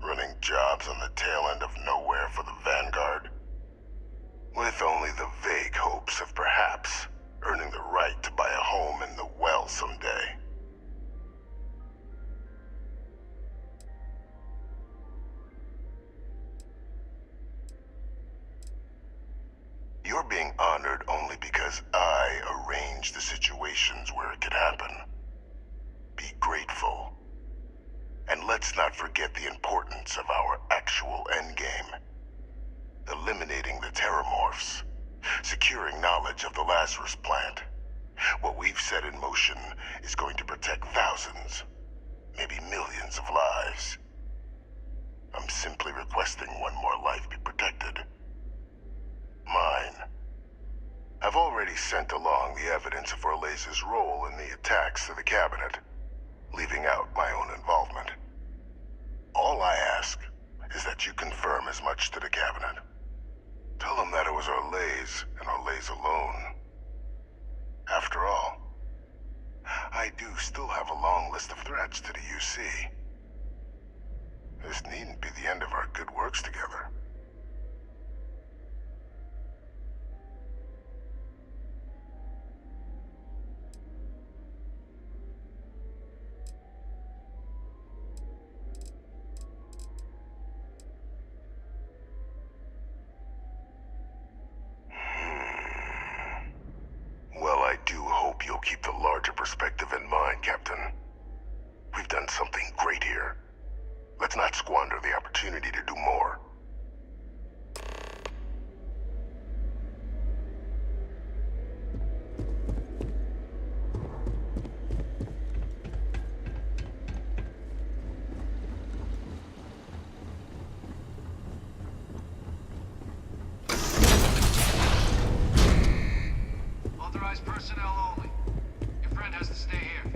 Running jobs on the tail end of nowhere for the Vanguard? With only the vague hopes of perhaps earning the right to buy a home in the well someday. You're being honored only because I arranged the situations where it could happen. Be grateful. And let's not forget the importance of our actual endgame. Eliminating the Terramorphs. Securing knowledge of the Lazarus plant. What we've set in motion is going to protect thousands, maybe millions of lives. I'm simply requesting one more life be protected. Mine. I've already sent along the evidence of Orleza's role in the attacks to the cabinet, leaving out my own involvement. All I ask is that you confirm as much to the cabinet. Tell them that it was Orlez and Orlez alone. After all, I do still have a long list of threats to the UC. This needn't be the end of our good works together. Well, I do hope you'll keep the larger perspective in mind, Captain. We've done something great here. Let's not squander the opportunity to do more. Authorized personnel only. Your friend has to stay here.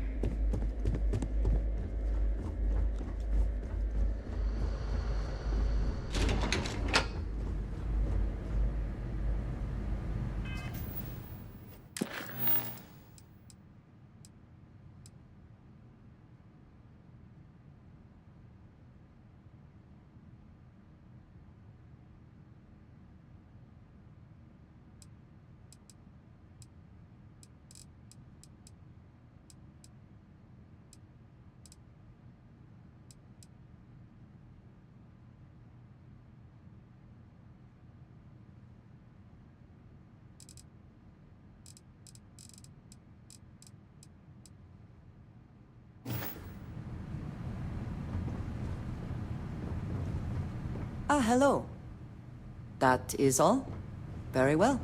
Ah, hello. That is all? Very well.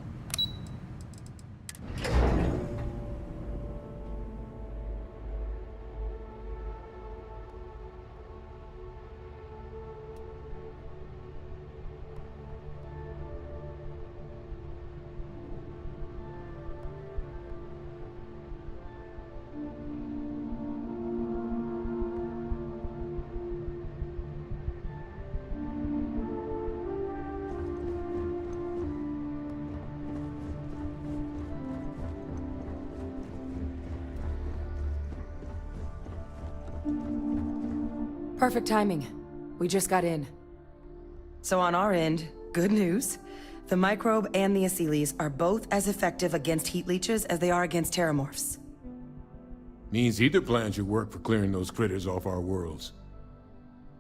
Perfect timing. We just got in. So on our end, good news. The microbe and the Asylees are both as effective against heat leeches as they are against Terramorphs. Means either plan should work for clearing those critters off our worlds.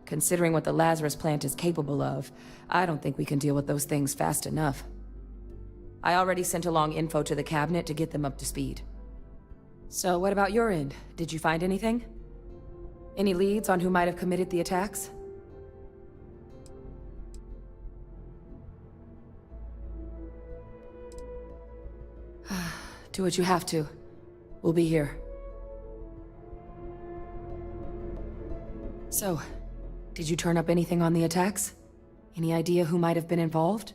Considering what the Lazarus plant is capable of, I don't think we can deal with those things fast enough. I already sent along info to the cabinet to get them up to speed. So what about your end? Did you find anything? Any leads on who might have committed the attacks? Do what you have to. We'll be here. So, did you turn up anything on the attacks? Any idea who might have been involved?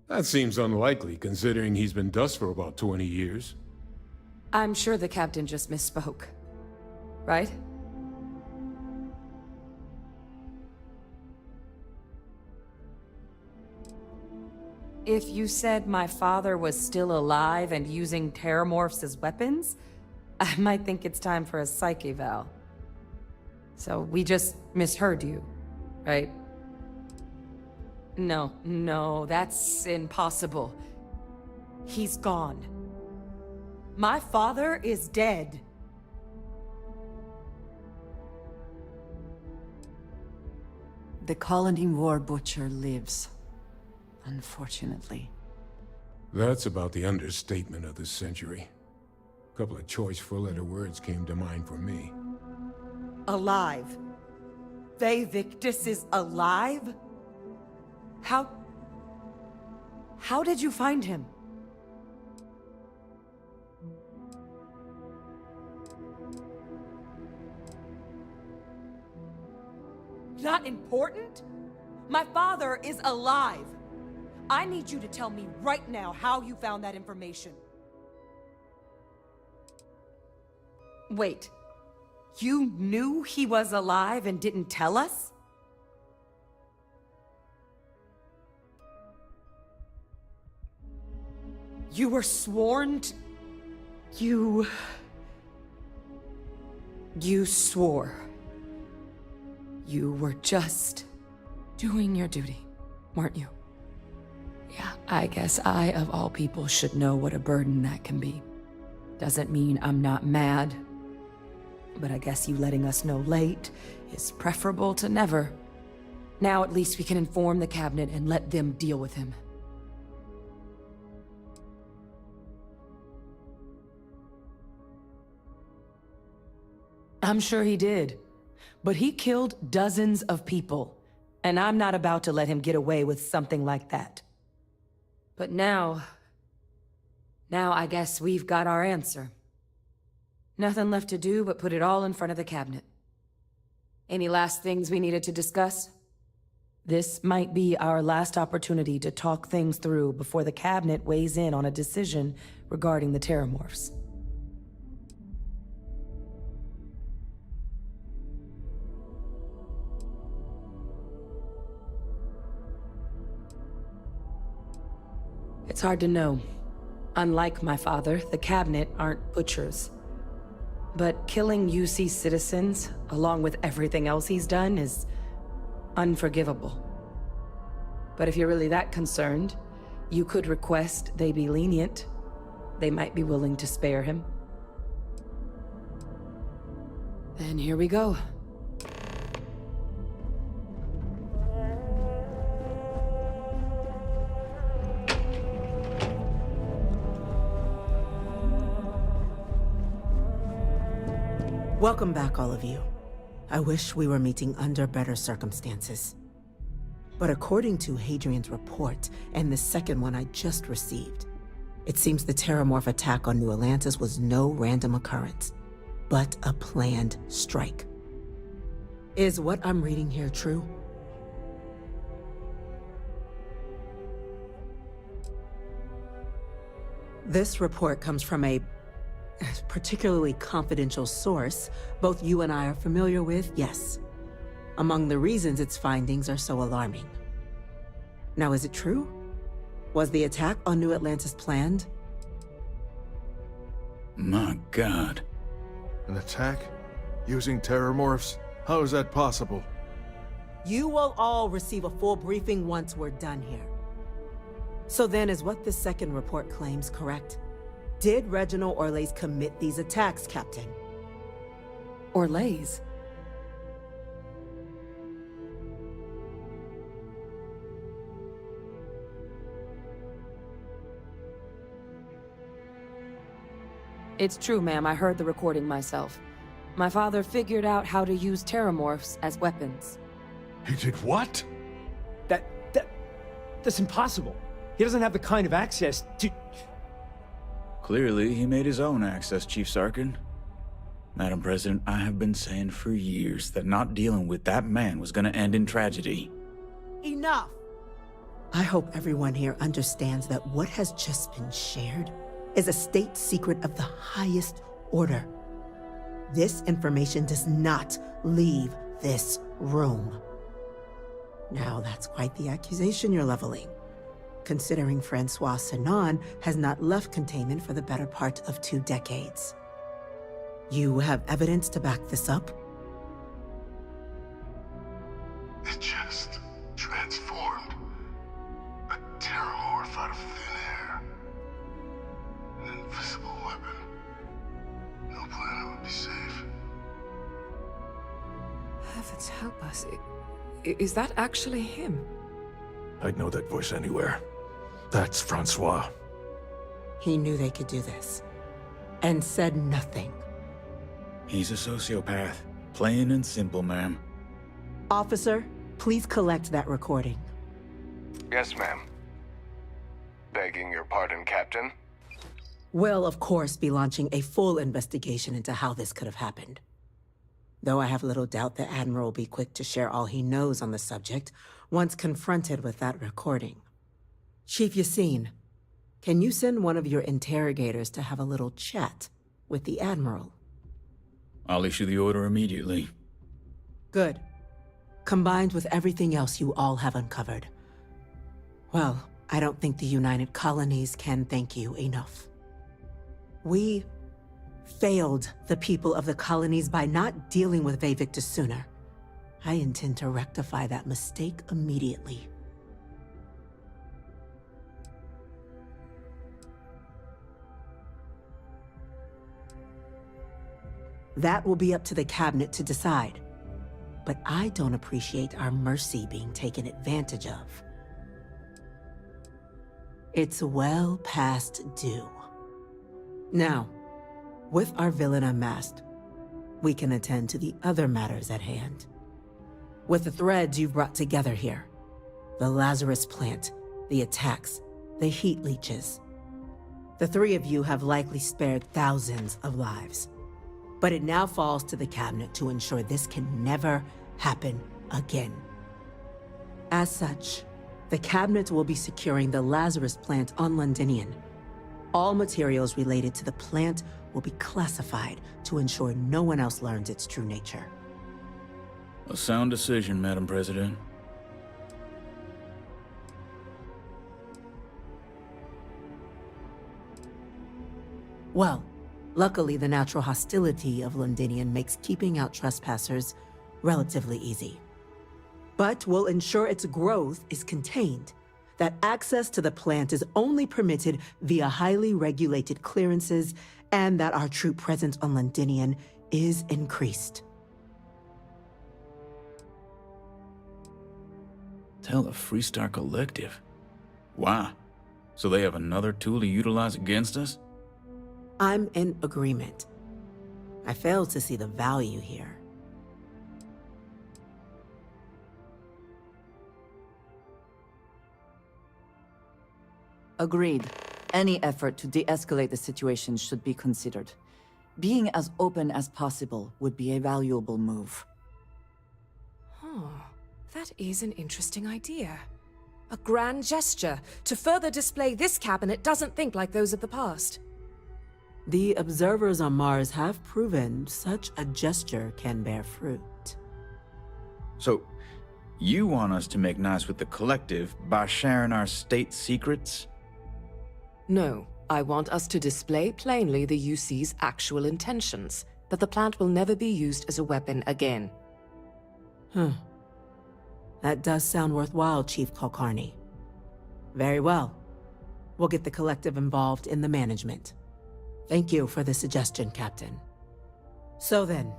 That seems unlikely, considering he's been dust for about 20 years. I'm sure the captain just misspoke. Right? If you said my father was still alive and using Terramorphs as weapons, I might think it's time for a psych eval. So we just misheard you, right? No, that's impossible. He's gone. My father is dead. The colony war butcher lives, unfortunately. That's about the understatement of the century. A couple of choice four-letter words came to mind for me. Alive. They Victus is alive? How did you find him? Not important? My father is alive. I need you to tell me right now how you found that information. Wait. You knew he was alive and didn't tell us? You were sworn to... You swore. You were just doing your duty, weren't you? Yeah, I guess I, of all people, should know what a burden that can be. Doesn't mean I'm not mad. But I guess you letting us know late is preferable to never. Now at least we can inform the cabinet and let them deal with him. I'm sure he did. But he killed dozens of people. And I'm not about to let him get away with something like that. But now I guess we've got our answer. Nothing left to do but put it all in front of the cabinet. Any last things we needed to discuss? This might be our last opportunity to talk things through before the cabinet weighs in on a decision regarding the Terramorphs. It's hard to know. Unlike my father, the cabinet aren't butchers. But killing UC citizens, along with everything else he's done, is unforgivable. But if you're really that concerned, you could request they be lenient. They might be willing to spare him. Then here we go. Welcome back, all of you. I wish we were meeting under better circumstances. But according to Hadrian's report, and the second one I just received, it seems the Terramorph attack on New Atlantis was no random occurrence, but a planned strike. Is what I'm reading here true? This report comes from a particularly confidential source both you and I are familiar with, yes. Among the reasons its findings are so alarming. Now, is it true? Was the attack on New Atlantis planned? My God. An attack? Using Terramorphs? How is that possible? You will all receive a full briefing once we're done here. So then, is what this second report claims correct? Did Reginald Orlays commit these attacks, Captain? Orlays? It's true, ma'am. I heard the recording myself. My father figured out how to use Terramorphs as weapons. He did what? That's impossible. He doesn't have the kind of access to... Clearly, he made his own access, Chief Sarkin. Madam President, I have been saying for years that not dealing with that man was gonna end in tragedy. Enough! I hope everyone here understands that what has just been shared is a state secret of the highest order. This information does not leave this room. Now, that's quite the accusation you're leveling, considering Francois Sinon has not left containment for the better part of 2 decades. You have evidence to back this up? It just transformed. A Terramorph out of thin air. An invisible weapon. No planet would be safe. Heavens help us. Is that actually him? I'd know that voice anywhere. That's Francois. He knew they could do this, and said nothing. He's a sociopath. Plain and simple, ma'am. Officer, please collect that recording. Yes, ma'am. Begging your pardon, Captain. We'll, of course, be launching a full investigation into how this could have happened. Though I have little doubt the Admiral will be quick to share all he knows on the subject once confronted with that recording. Chief Yassine, can you send one of your interrogators to have a little chat with the Admiral? I'll issue the order immediately. Good. Combined with everything else you all have uncovered. Well, I don't think the United Colonies can thank you enough. We failed the people of the colonies by not dealing with Vavictus sooner. I intend to rectify that mistake immediately. That will be up to the Cabinet to decide. But I don't appreciate our mercy being taken advantage of. It's well past due. Now, with our villain unmasked, we can attend to the other matters at hand. With the threads you've brought together here, the Lazarus plant, the attacks, the heat leeches, the three of you have likely spared thousands of lives. But it now falls to the Cabinet to ensure this can never happen again. As such, the Cabinet will be securing the Lazarus plant on Londinian. All materials related to the plant will be classified to ensure no one else learns its true nature. A sound decision, Madam President. Well, luckily the natural hostility of Londinian makes keeping out trespassers relatively easy. But we'll ensure its growth is contained, that access to the plant is only permitted via highly regulated clearances, and that our troop presence on Londinian is increased. Tell the Freestar Collective. Wow. So they have another tool to utilize against us? I'm in agreement. I fail to see the value here. Agreed. Any effort to de-escalate the situation should be considered. Being as open as possible would be a valuable move. Oh, that is an interesting idea. A grand gesture to further display this cabinet doesn't think like those of the past. The observers on Mars have proven such a gesture can bear fruit. So, you want us to make nice with the Collective by sharing our state secrets? No, I want us to display plainly the UC's actual intentions, that the plant will never be used as a weapon again. That does sound worthwhile, Chief Kulkarni. Very well. We'll get the Collective involved in the management. Thank you for the suggestion, Captain. So then,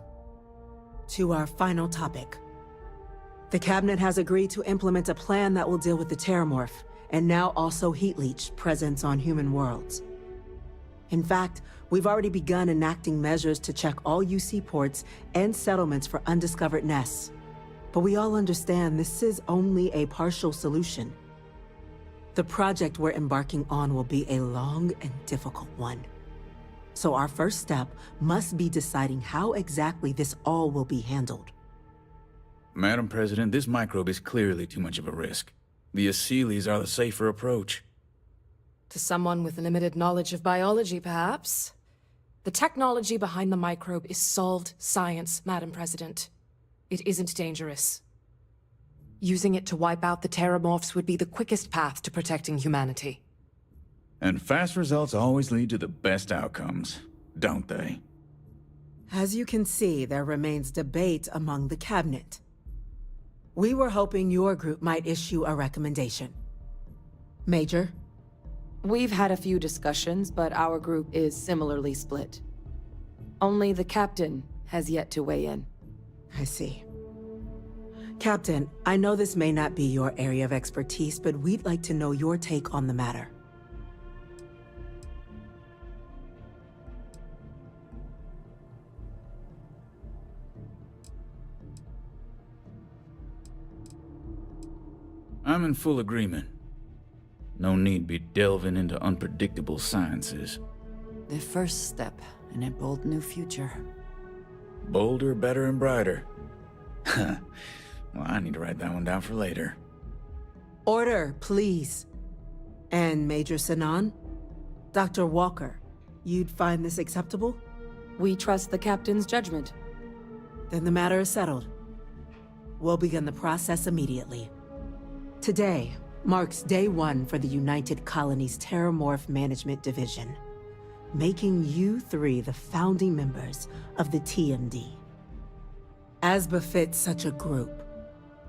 to our final topic. The Cabinet has agreed to implement a plan that will deal with the Terramorph, and now also Heat Leech presence on human worlds. In fact, we've already begun enacting measures to check all UC ports and settlements for undiscovered nests. But we all understand this is only a partial solution. The project we're embarking on will be a long and difficult one. So our first step must be deciding how exactly this all will be handled. Madam President, this microbe is clearly too much of a risk. The Aseles are the safer approach. To someone with limited knowledge of biology, perhaps. The technology behind the microbe is solved science, Madam President. It isn't dangerous. Using it to wipe out the Terramorphs would be the quickest path to protecting humanity. And fast results always lead to the best outcomes, don't they? As you can see, there remains debate among the Cabinet. We were hoping your group might issue a recommendation. Major? We've had a few discussions, but our group is similarly split. Only the captain has yet to weigh in. I see. Captain, I know this may not be your area of expertise, but we'd like to know your take on the matter. I'm in full agreement. No need be delving into unpredictable sciences. The first step in a bold new future. Bolder, better, and brighter. Well, I need to write that one down for later. Order, please. And Major Sinan? Dr. Walker, you'd find this acceptable? We trust the captain's judgment. Then the matter is settled. We'll begin the process immediately. Today marks day one for the United Colonies Terramorph Management Division, making you three the founding members of the TMD. As befits such a group,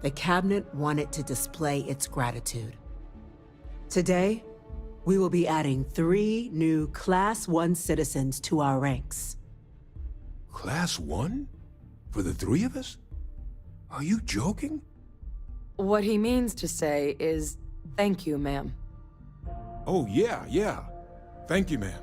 the Cabinet wanted to display its gratitude. Today, we will be adding 3 new Class 1 citizens to our ranks. Class 1? For the 3 of us? Are you joking? What he means to say is, thank you, ma'am. Oh, yeah. Thank you, ma'am.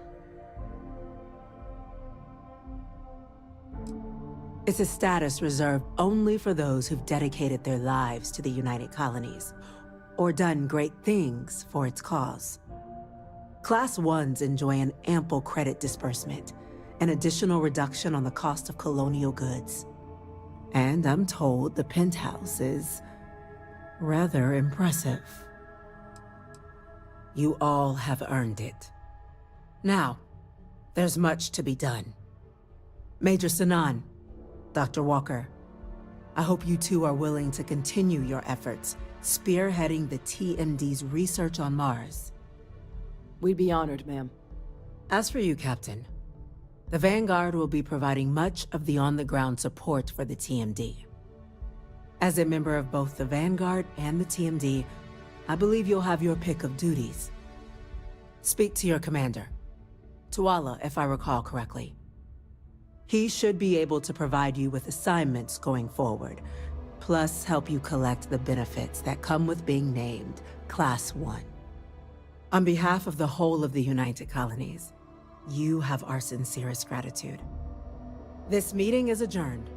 It's a status reserved only for those who've dedicated their lives to the United Colonies, or done great things for its cause. Class 1s enjoy an ample credit disbursement, an additional reduction on the cost of colonial goods. And I'm told the penthouse is rather impressive. You all have earned it. Now, there's much to be done. Major Sinan, Dr. Walker, I hope you two are willing to continue your efforts spearheading the TMD's research on Mars. We'd be honored, ma'am. As for you, Captain, the Vanguard will be providing much of the on-the-ground support for the TMD. As a member of both the Vanguard and the TMD, I believe you'll have your pick of duties. Speak to your commander, Tuala, if I recall correctly. He should be able to provide you with assignments going forward, plus help you collect the benefits that come with being named Class 1. On behalf of the whole of the United Colonies, you have our sincerest gratitude. This meeting is adjourned.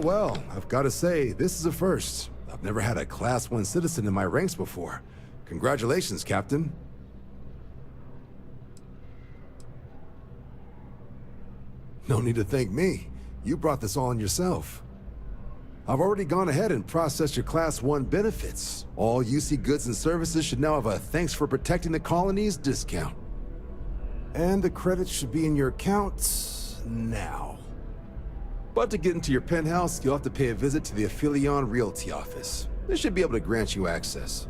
Well, I've got to say, this is a first. I've never had a Class 1 citizen in my ranks before. Congratulations, Captain. No need to thank me. You brought this all on yourself. I've already gone ahead and processed your Class 1 benefits. All UC goods and services should now have a thanks for protecting the colonies discount. And the credits should be in your accounts now. But to get into your penthouse, you'll have to pay a visit to the Aphelion Realty office. They should be able to grant you access.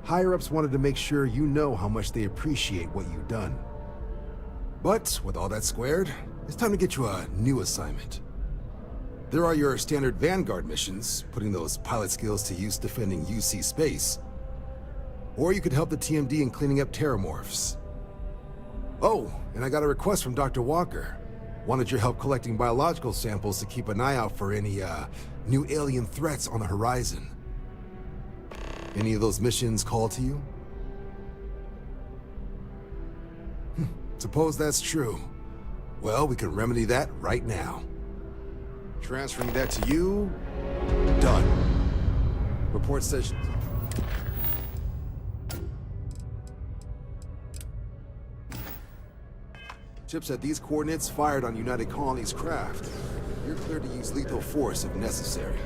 Higher-ups wanted to make sure you know how much they appreciate what you've done. But with all that squared, it's time to get you a new assignment. There are your standard Vanguard missions, putting those pilot skills to use defending UC space. Or you could help the TMD in cleaning up terramorphs. Oh, and I got a request from Dr. Walker. Wanted your help collecting biological samples to keep an eye out for any, new alien threats on the horizon. Any of those missions call to you? Suppose that's true. Well, we can remedy that right now. Transferring that to you. Done. Report session. Chips at these coordinates fired on United Colony's craft. You're cleared to use lethal force if necessary.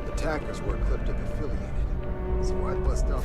Attackers were Ecliptic affiliated, so I'd bust out.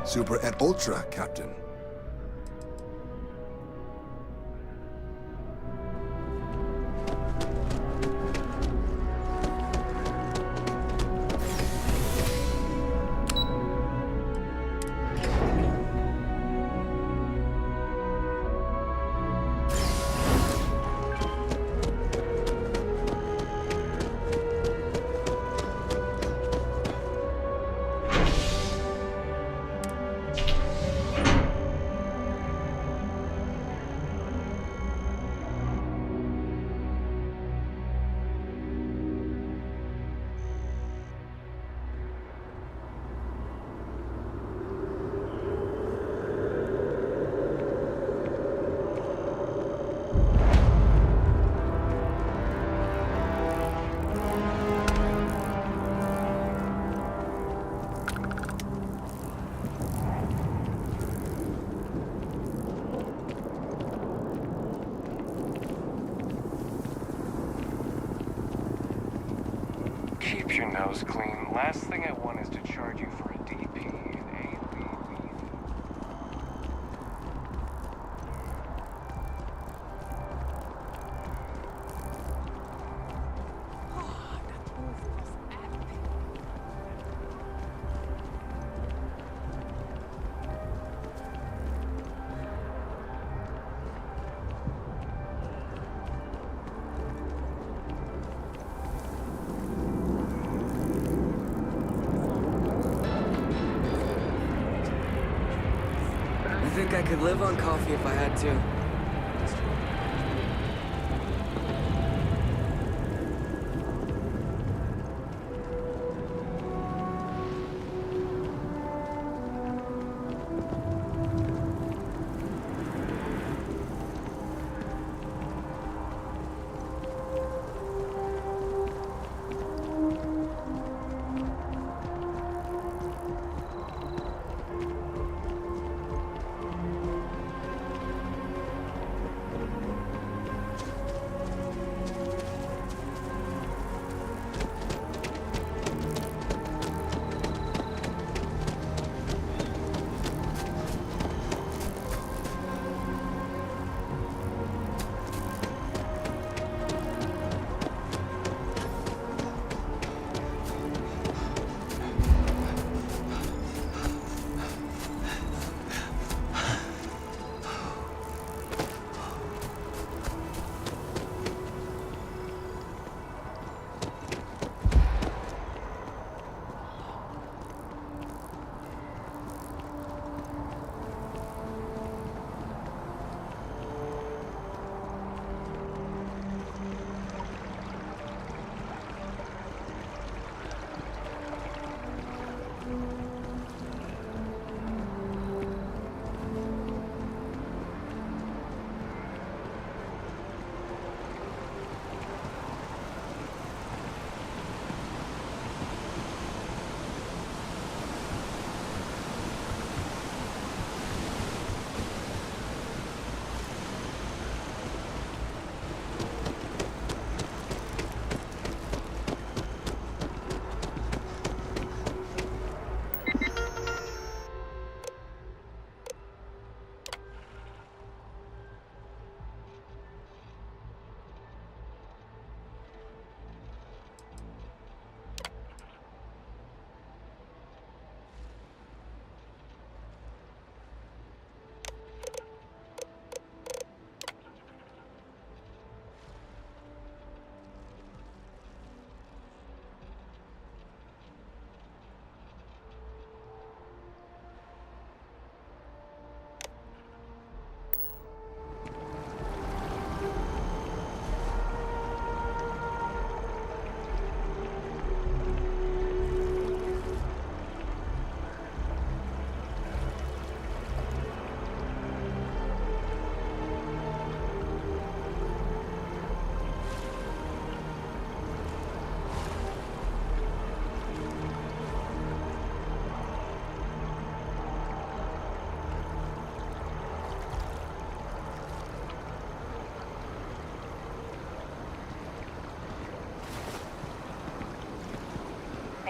Super et Ultra, Captain. Keep your nose clean. Last thing I want is to charge you for a DP in ABV. I think I could live on coffee if I had to.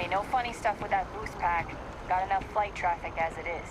Hey, no funny stuff with that boost pack. Got enough flight traffic as it is.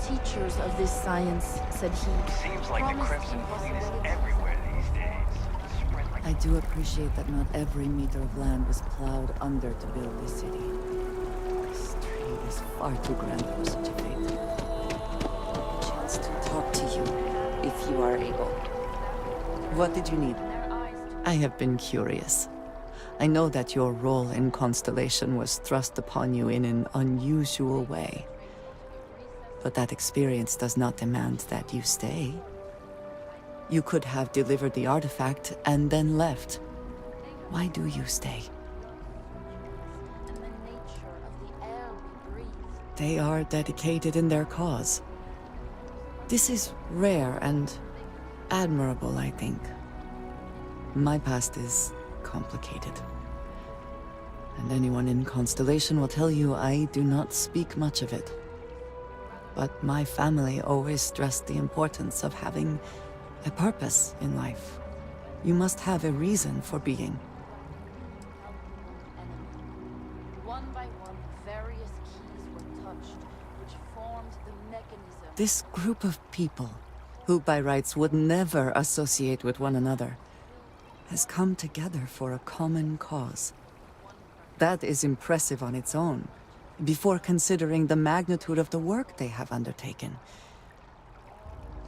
Teachers of this science said he Seems like the Crimson Fleet is everywhere these days. Spread like I do appreciate that not every meter of land was plowed under to build this city. This tree is far too grand for such a fate. A chance to talk to you, if you are able. What did you need? I have been curious. I know that your role in Constellation was thrust upon you in an unusual way. But that experience does not demand that you stay. You could have delivered the artifact and then left. Why do you stay? They are dedicated in their cause. This is rare and admirable, I think. My past is complicated. And anyone in Constellation will tell you I do not speak much of it. But my family always stressed the importance of having a purpose in life. You must have a reason for being. one by one, various keys were touched, which formed the mechanism. This group of people, who by rights would never associate with one another, has come together for a common cause. That is impressive on its own, before considering the magnitude of the work they have undertaken.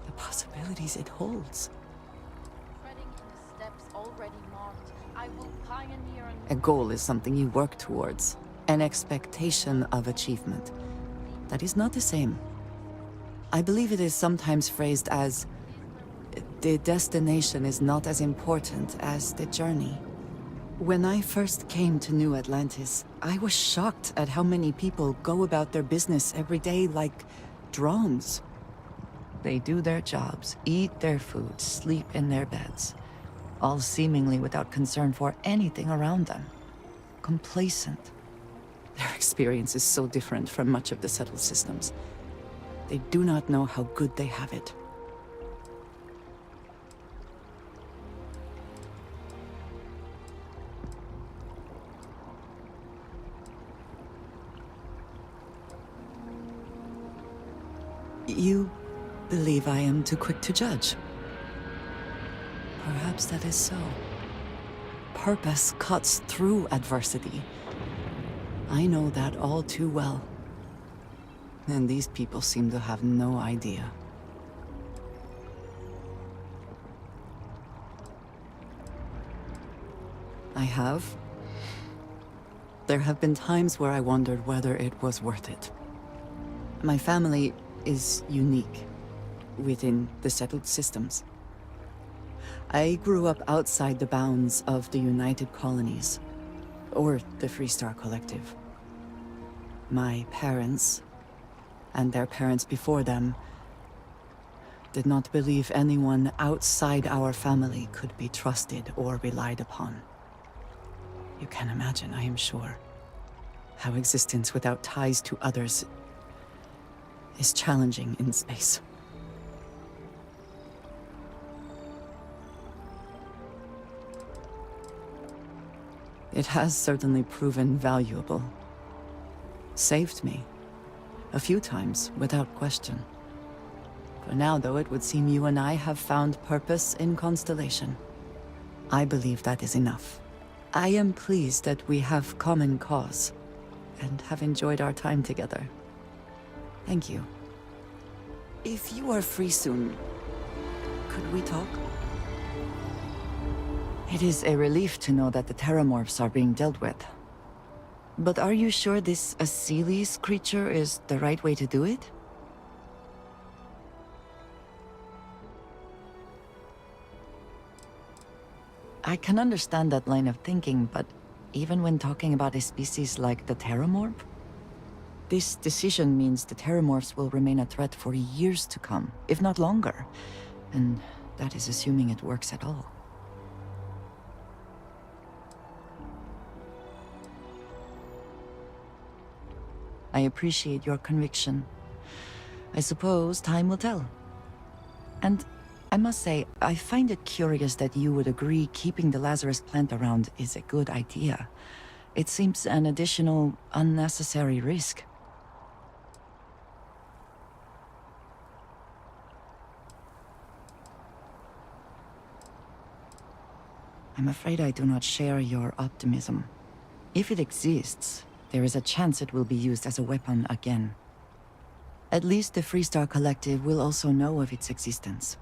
The possibilities it holds. Treading in the steps already marked, I will pioneer A goal is something you work towards, an expectation of achievement. That is not the same. I believe it is sometimes phrased as, the destination is not as important as the journey. When I first came to New Atlantis, I was shocked at how many people go about their business every day like drones. They do their jobs, eat their food, sleep in their beds, all seemingly without concern for anything around them. Complacent. Their experience is so different from much of the settled systems. They do not know how good they have it. You believe I am too quick to judge? Perhaps that is so. Purpose cuts through adversity. I know that all too well. And these people seem to have no idea. I have. There have been times where I wondered whether it was worth it. My family is unique within the settled systems. I grew up outside the bounds of the United Colonies, or the Freestar Collective. My parents, and their parents before them, did not believe anyone outside our family could be trusted or relied upon. You can imagine, I am sure, how existence without ties to others is challenging in space. It has certainly proven valuable. Saved me. A few times, without question. For now, though, it would seem you and I have found purpose in Constellation. I believe that is enough. I am pleased that we have common cause, and have enjoyed our time together. Thank you. If you are free soon, could we talk? It is a relief to know that the Terramorphs are being dealt with. But are you sure this Aseles creature is the right way to do it? I can understand that line of thinking, but even when talking about a species like the Terramorph, this decision means the Terramorphs will remain a threat for years to come, if not longer. And that is assuming it works at all. I appreciate your conviction. I suppose time will tell. And I must say, I find it curious that you would agree keeping the Lazarus plant around is a good idea. It seems an additional, unnecessary risk. I'm afraid I do not share your optimism. If it exists, there is a chance it will be used as a weapon again. At least the Freestar Collective will also know of its existence.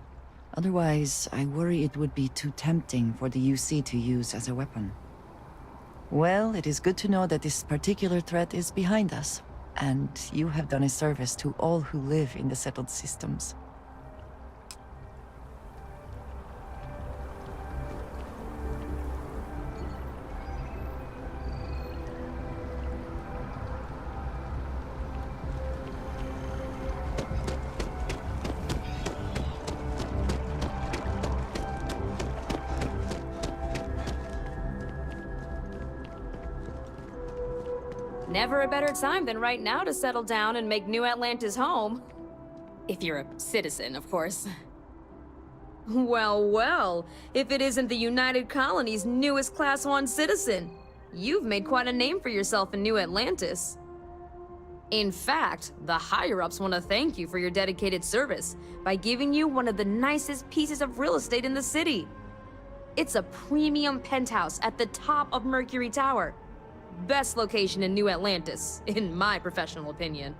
Otherwise, I worry it would be too tempting for the UC to use as a weapon. Well, it is good to know that this particular threat is behind us, and you have done a service to all who live in the settled systems. Never a better time than right now to settle down and make New Atlantis home. If you're a citizen, of course. Well, well, if it isn't the United Colony's newest Class 1 citizen. You've made quite a name for yourself in New Atlantis. In fact, the higher-ups want to thank you for your dedicated service by giving you one of the nicest pieces of real estate in the city. It's a premium penthouse at the top of Mercury Tower. Best location in New Atlantis, in my professional opinion.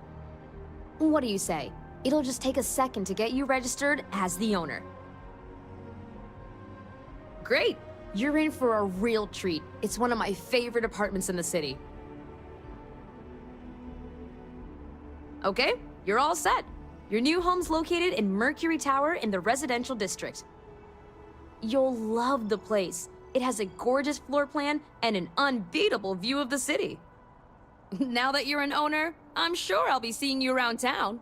What do you say? It'll just take a second to get you registered as the owner. Great! You're in for a real treat. It's one of my favorite apartments in the city. Okay, you're all set. Your new home's located in Mercury Tower in the residential district. You'll love the place. It has a gorgeous floor plan and an unbeatable view of the city. Now that you're an owner, I'm sure I'll be seeing you around town.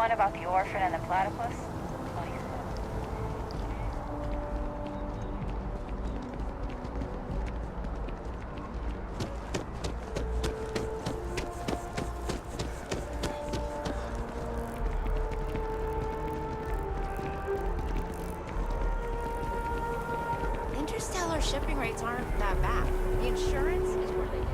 one about the orphan and the platypus? Interstellar shipping rates aren't that bad. The insurance is related.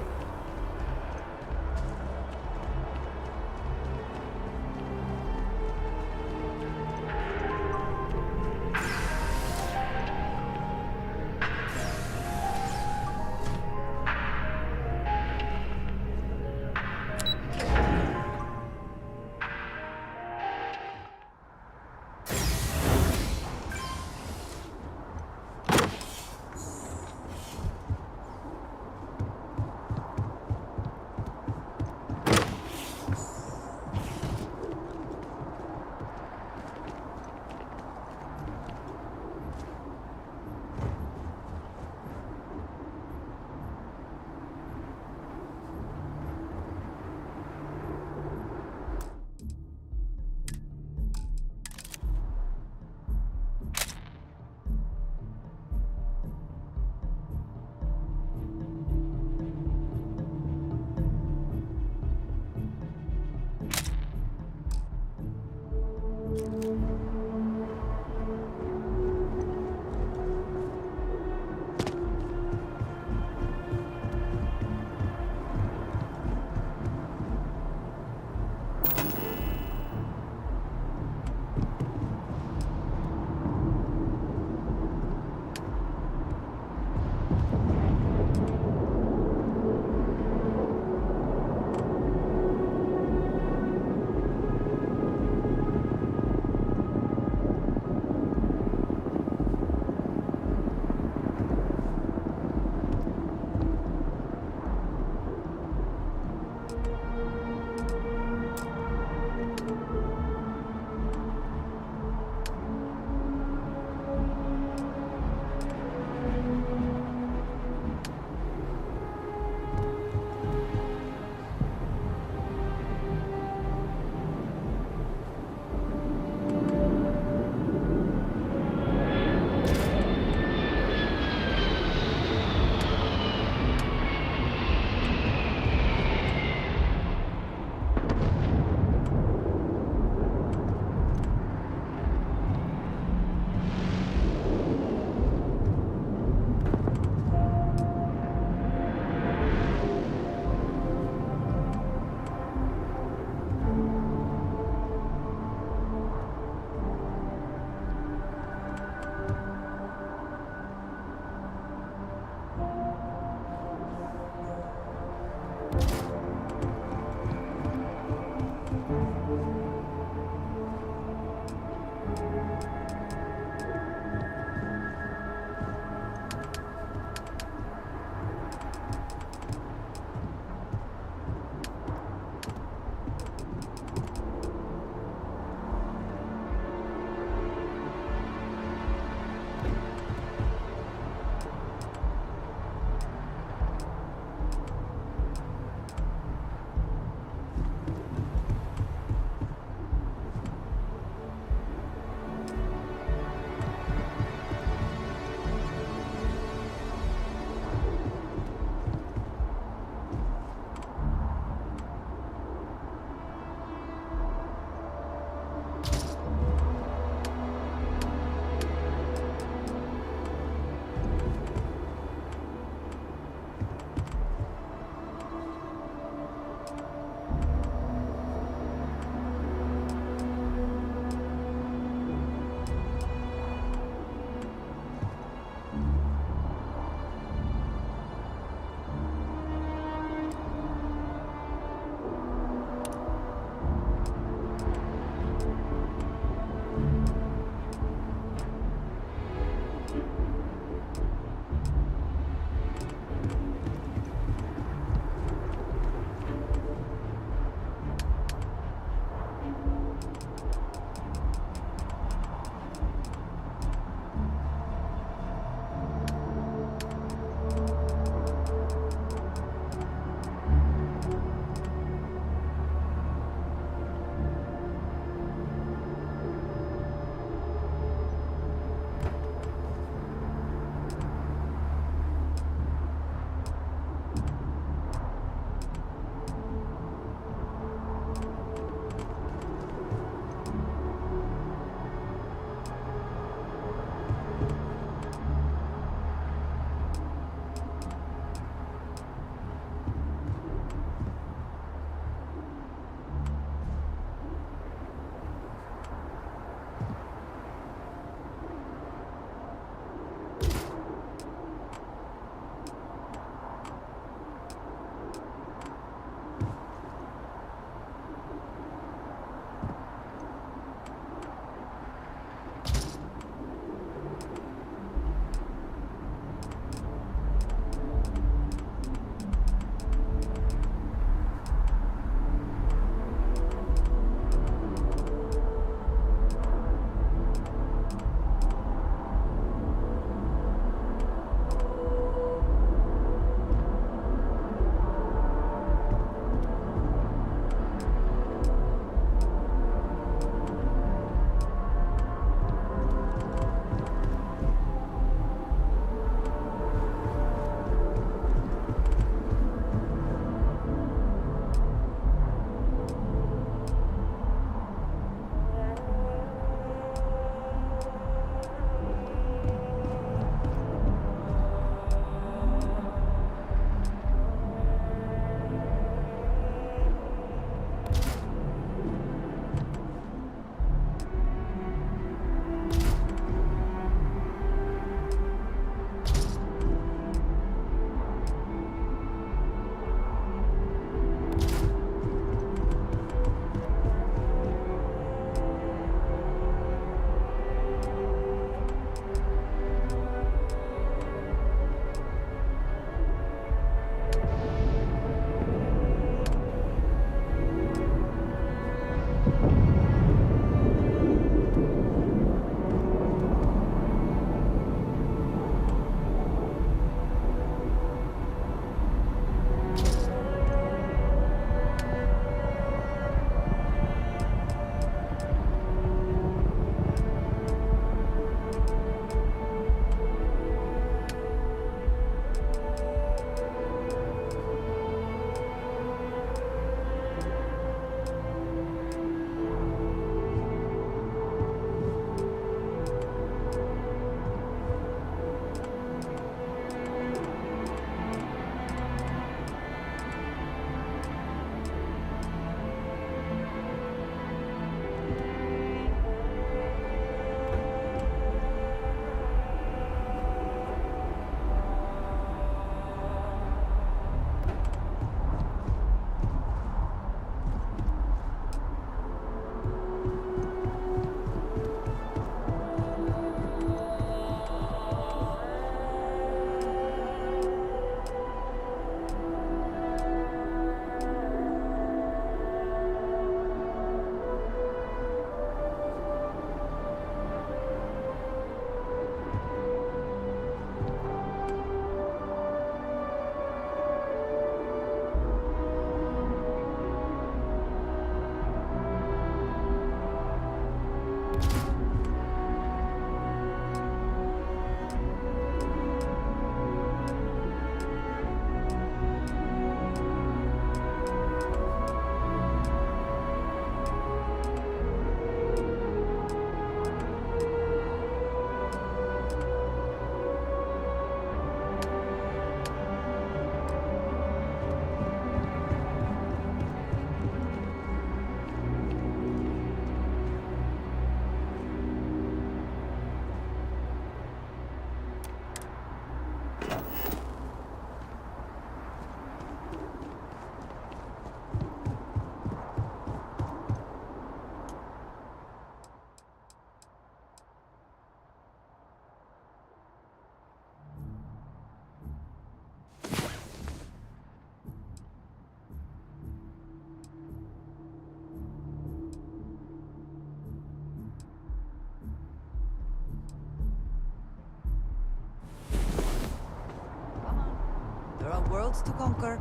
There are worlds to conquer.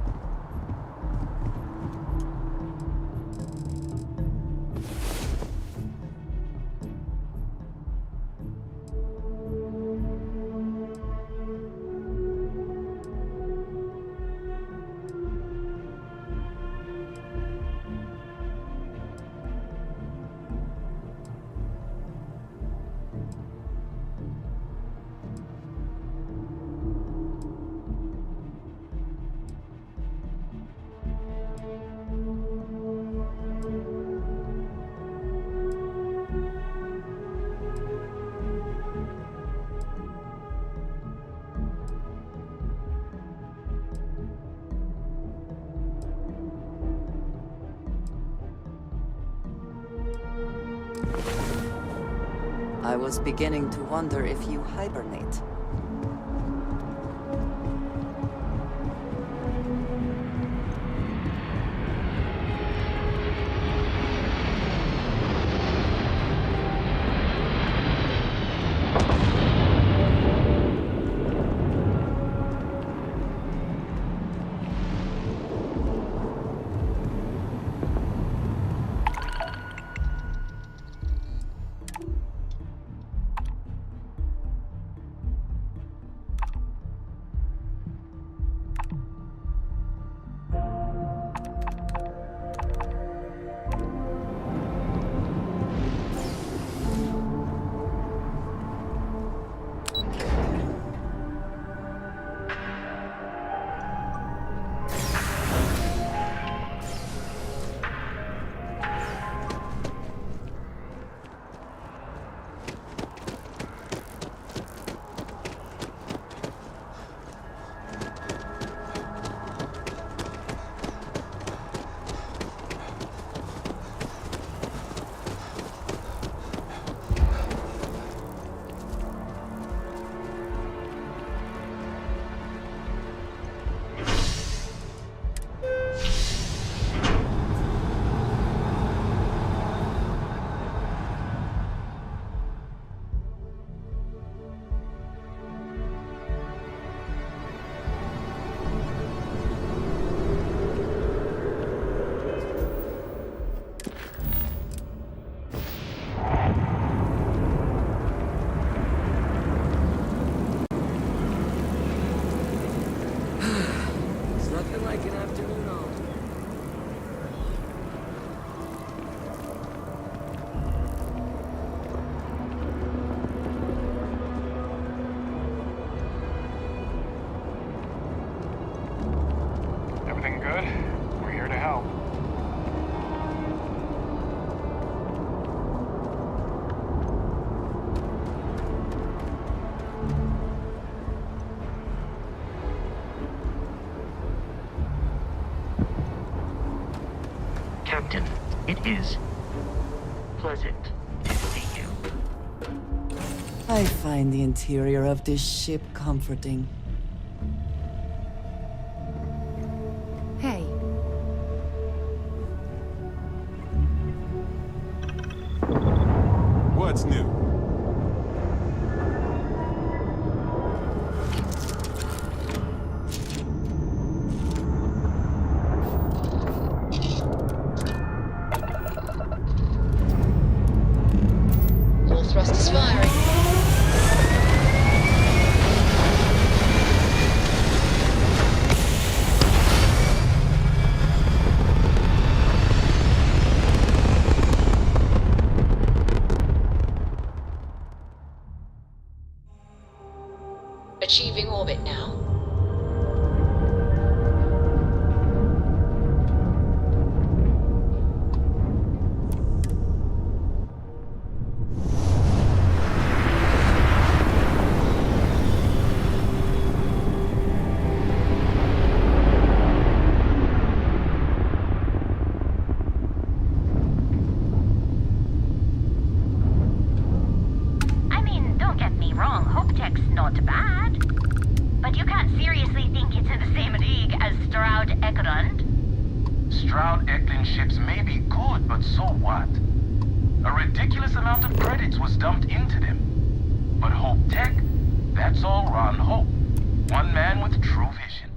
I was beginning to wonder if you hibernate. Captain, it is pleasant to see you. I find the interior of this ship comforting. Hey. What's new? thrusters firing. Achieving orbit now. Ships may be good, but so what? A ridiculous amount of credits was dumped into them. But Hope Tech, that's all Ron Hope. One man with true vision.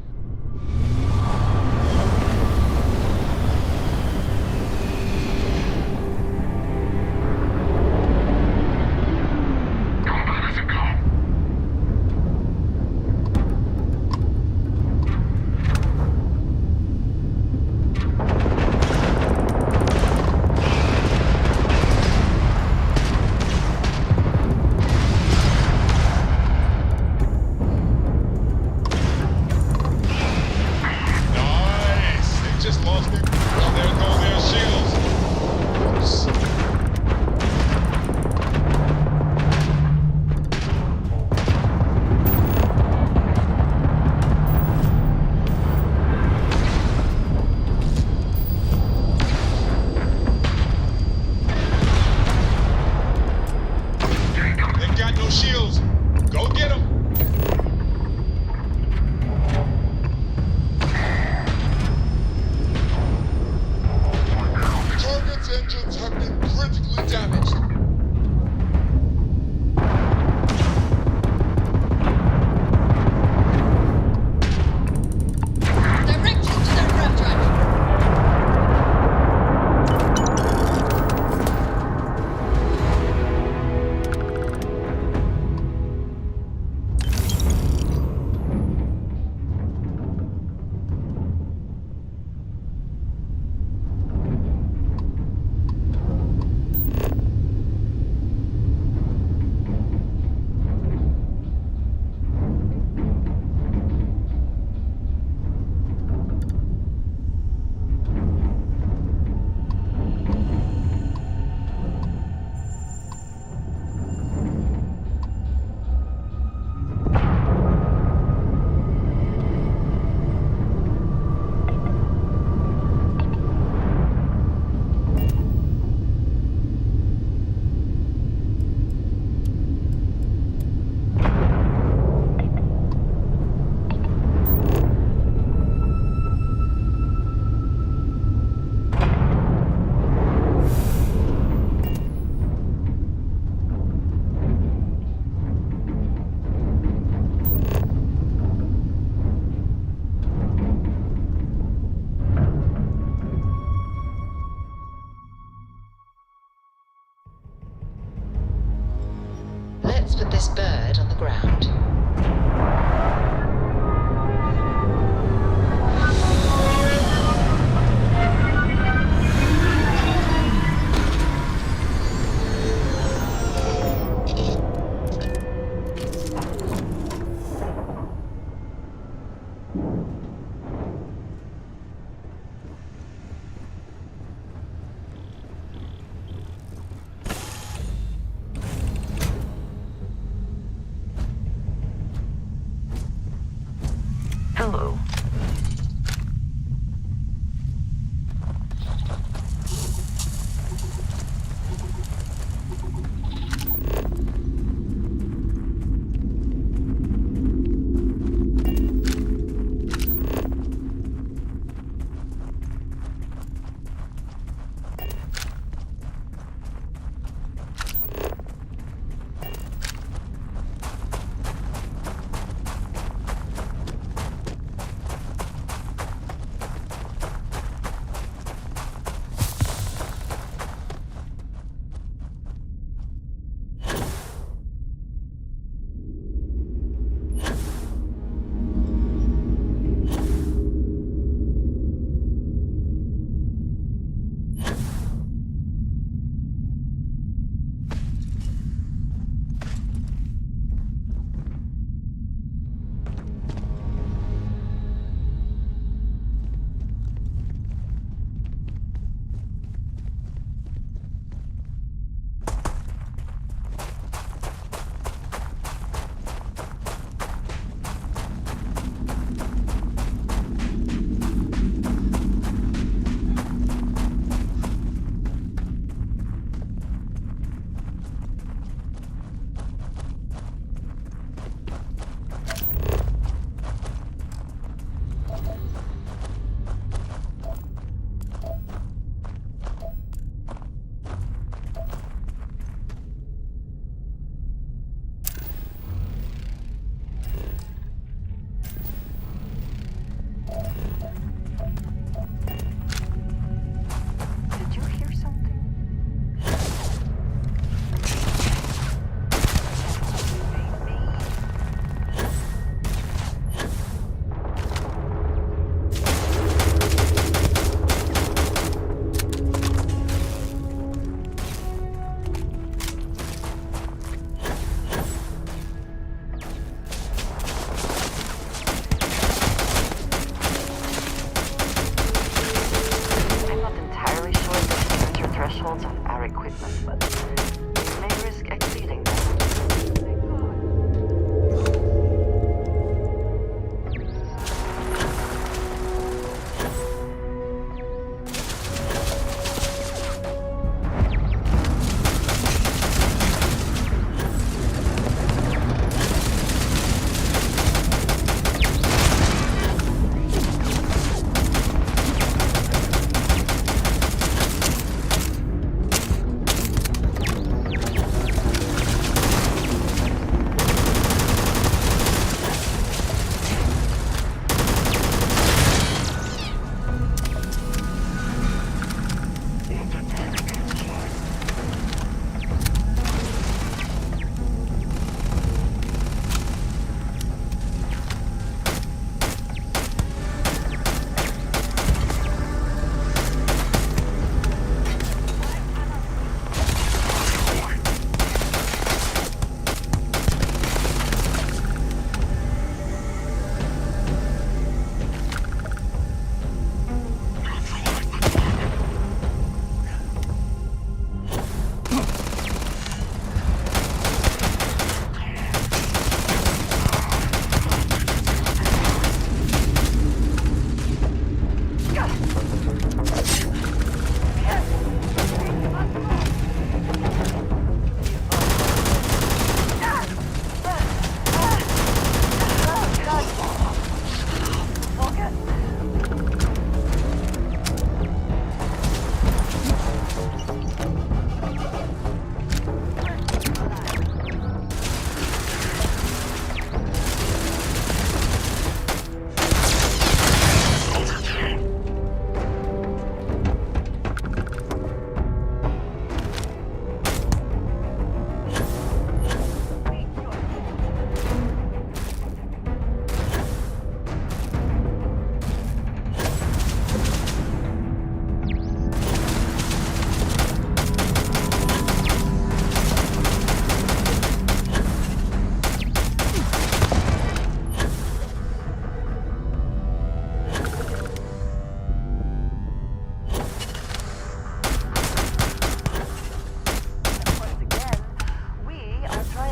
Let's put this bird on the ground.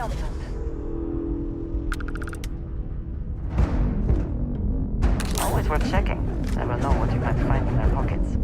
triumphant. Always worth checking. Never know what you might find in their pockets.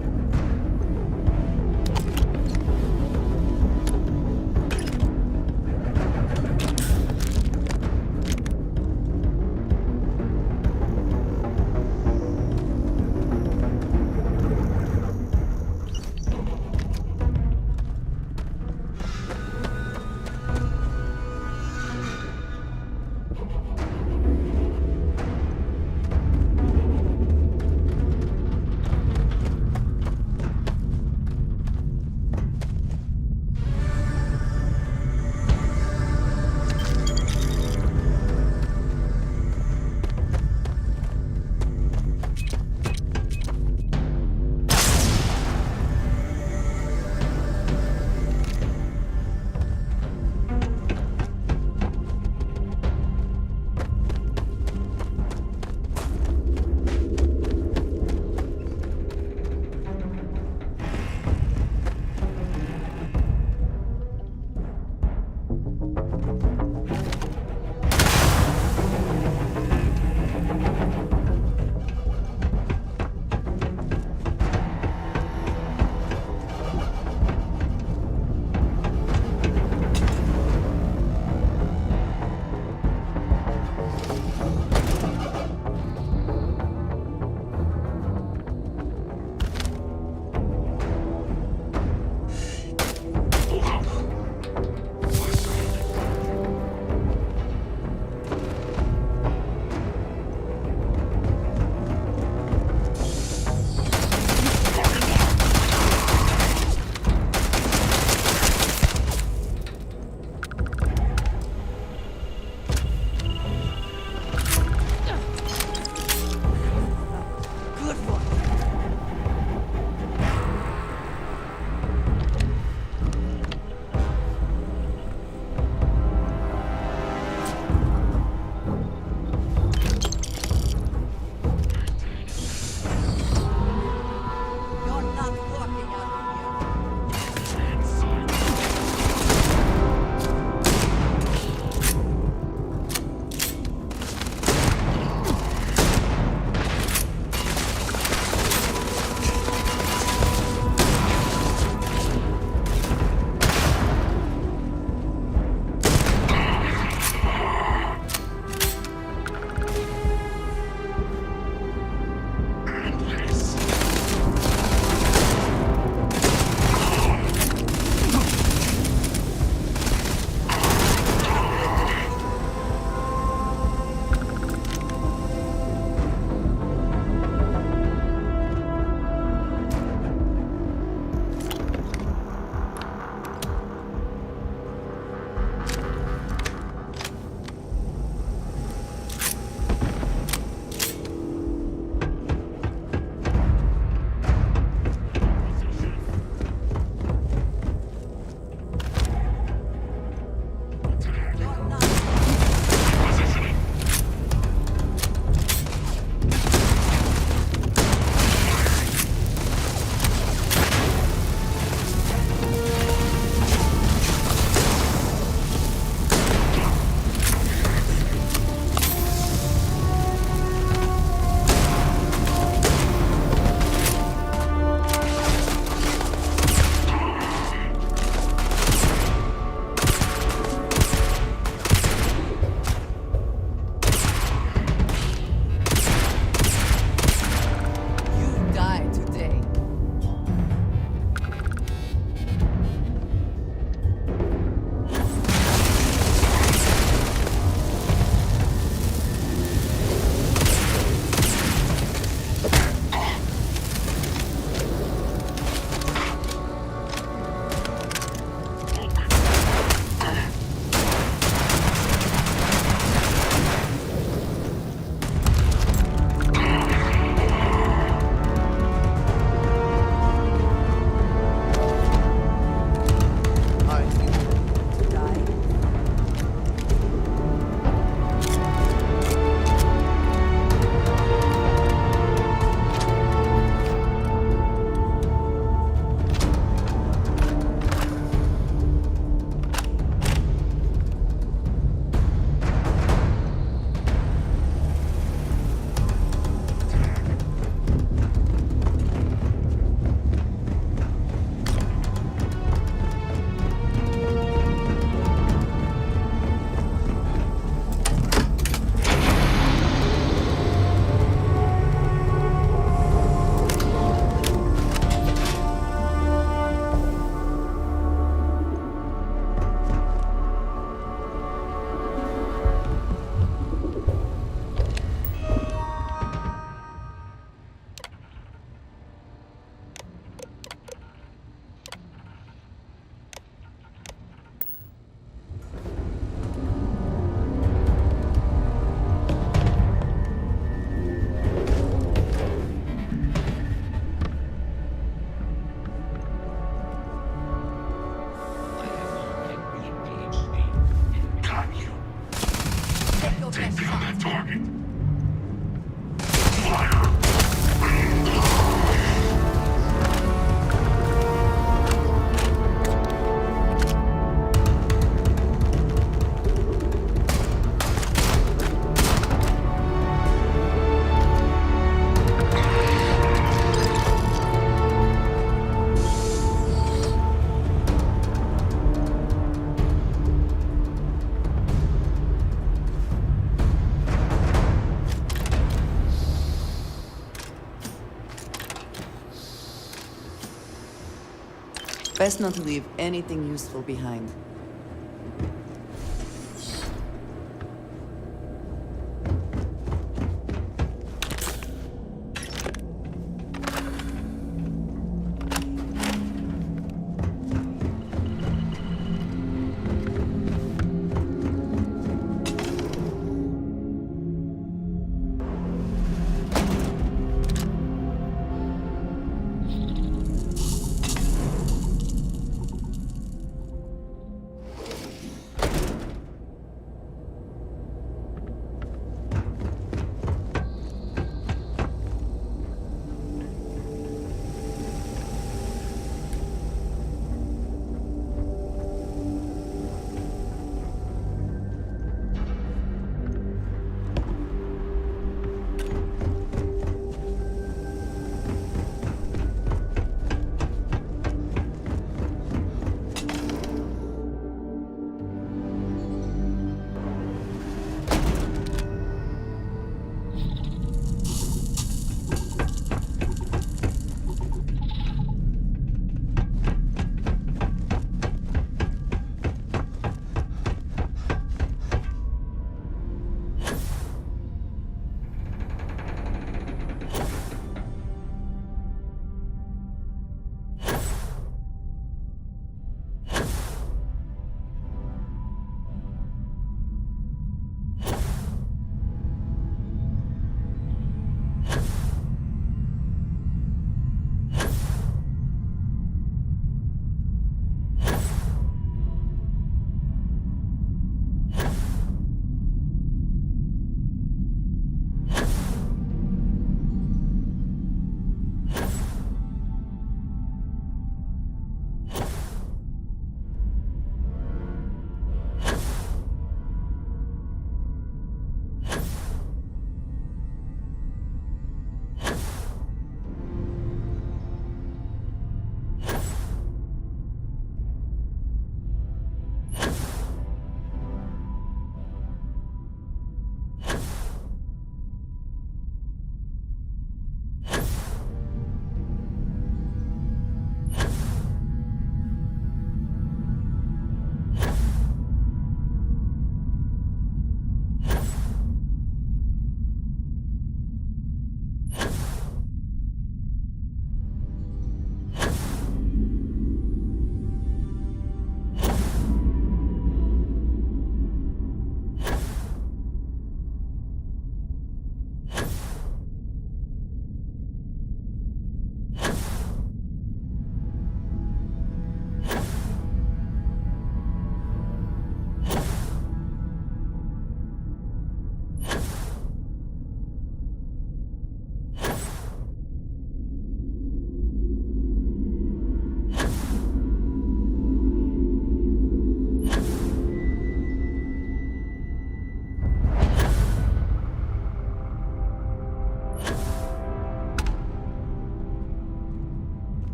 Safety on that target. Best not to leave anything useful behind.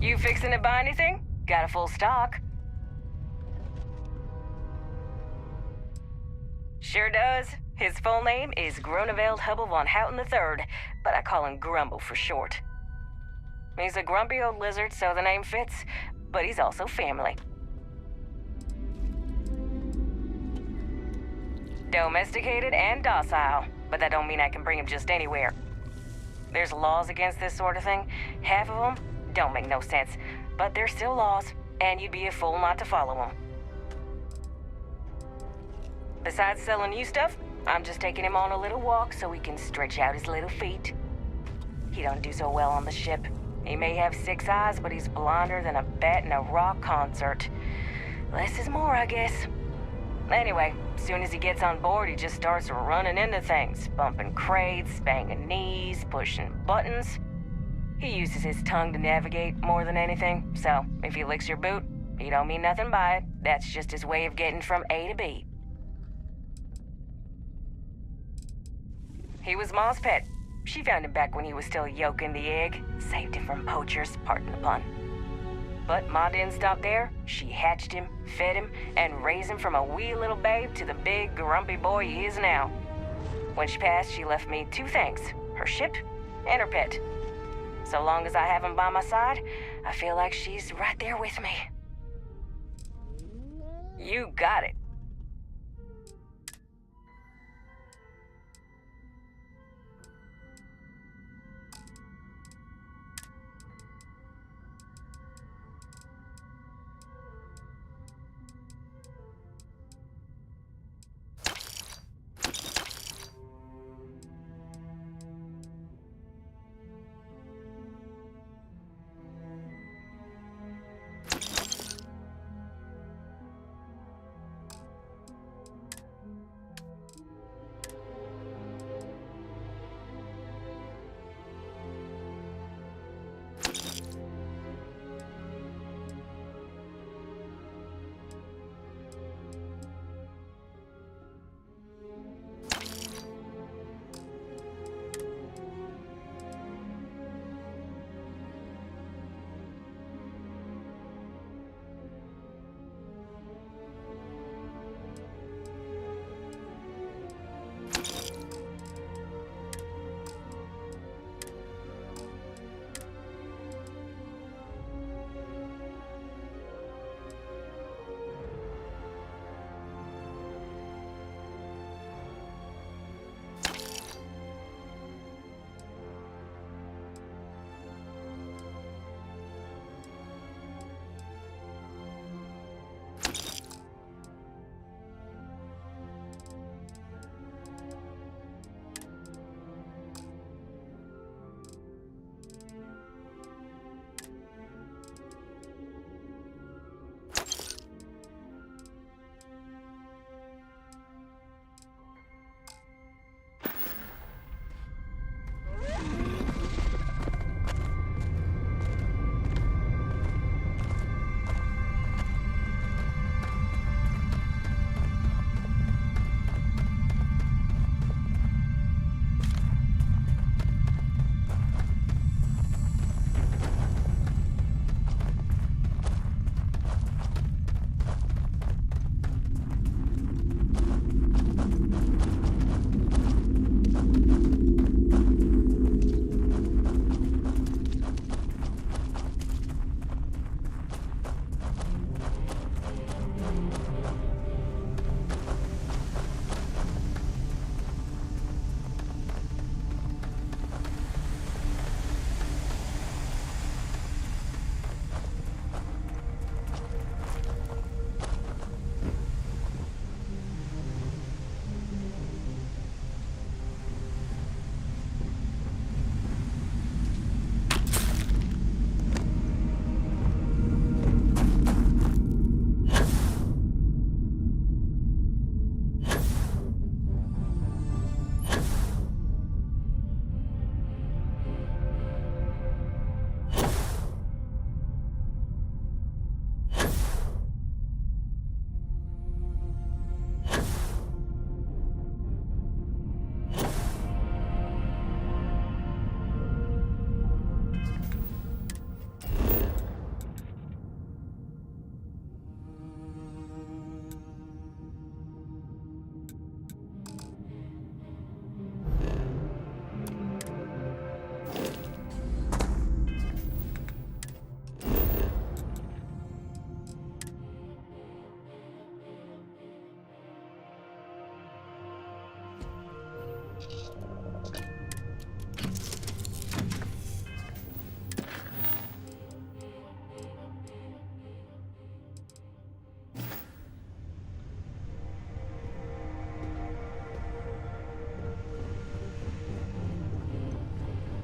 You fixing to buy anything? Got a full stock. Sure does. His full name is Groneveld Hubble von Houten III, but I call him Grumble for short. He's a grumpy old lizard, so the name fits, but he's also family. Domesticated and docile, but that don't mean I can bring him just anywhere. There's laws against this sort of thing. Half of them don't make no sense, but they're still laws, and you'd be a fool not to follow them. Besides selling you stuff, I'm just taking him on a little walk so he can stretch out his little feet. He don't do so well on the ship. He may have 6 eyes, but he's blonder than a bat in a rock concert. Less is more, I guess. Anyway, as soon as he gets on board, he just starts running into things, bumping crates, banging knees, pushing buttons. He uses his tongue to navigate more than anything, so if he licks your boot, he don't mean nothing by it. That's just his way of getting from A to B. He was Ma's pet. She found him back when he was still yolking the egg. Saved him from poachers, pardon the pun. But Ma didn't stop there. She hatched him, fed him, and raised him from a wee little babe to the big, grumpy boy he is now. When she passed, she left me 2 things. Her ship and her pet. So long as I have him by my side, I feel like she's right there with me. You got it.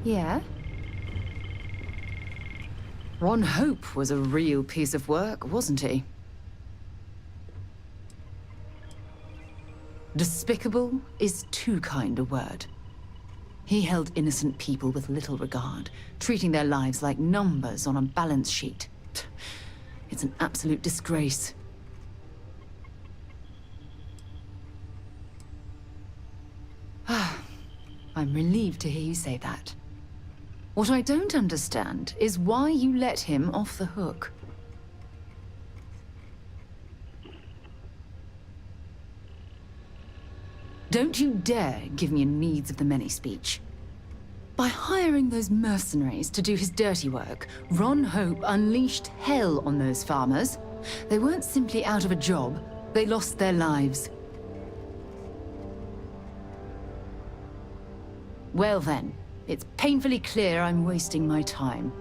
Yeah? Ron Hope was a real piece of work, wasn't he? Despicable is too kind a word. He held innocent people with little regard, treating their lives like numbers on a balance sheet. It's an absolute disgrace. I'm relieved to hear you say that. What I don't understand is why you let him off the hook. Don't you dare give me a needs of the many speech. By hiring those mercenaries to do his dirty work, Ron Hope unleashed hell on those farmers. They weren't simply out of a job, they lost their lives. Well then, it's painfully clear I'm wasting my time.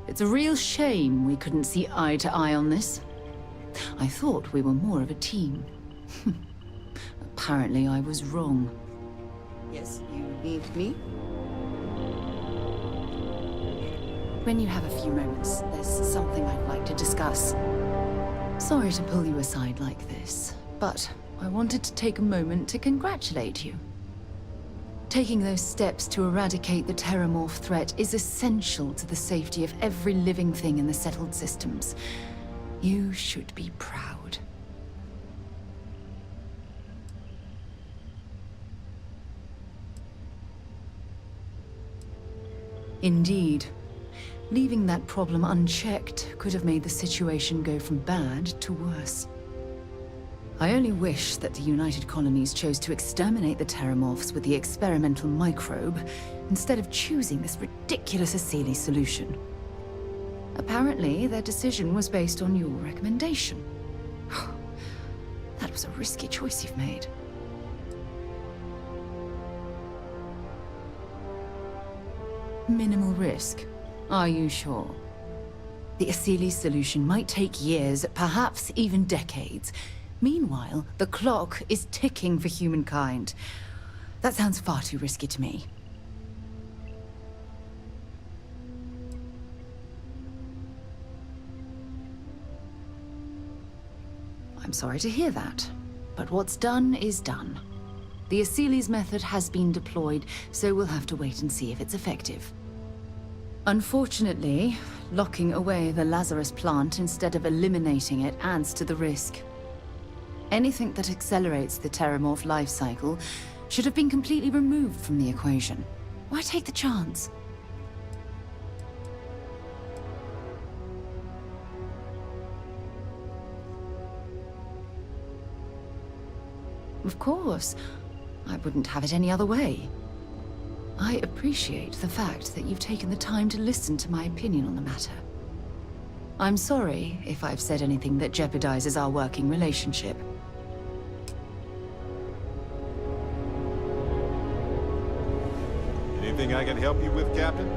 It's a real shame we couldn't see eye to eye on this. I thought we were more of a team. Apparently I was wrong. Yes, you need me? When you have a few moments, there's something I'd like to discuss. Sorry to pull you aside like this, but I wanted to take a moment to congratulate you. Taking those steps to eradicate the Terramorph threat is essential to the safety of every living thing in the settled systems. You should be proud. Indeed. Leaving that problem unchecked could have made the situation go from bad to worse. I only wish that the United Colonies chose to exterminate the Terramorphs with the experimental microbe, instead of choosing this ridiculous Asili solution. Apparently, their decision was based on your recommendation. That was a risky choice you've made. Minimal risk. Are you sure? The Asili solution might take years, perhaps even decades. Meanwhile, the clock is ticking for humankind. That sounds far too risky to me. I'm sorry to hear that, but what's done is done. The Asili's method has been deployed, so we'll have to wait and see if it's effective. Unfortunately, locking away the Lazarus plant instead of eliminating it adds to the risk. Anything that accelerates the Terramorph life cycle should have been completely removed from the equation. Why take the chance? Of course. I wouldn't have it any other way. I appreciate the fact that you've taken the time to listen to my opinion on the matter. I'm sorry if I've said anything that jeopardizes our working relationship. Anything I can help you with, Captain?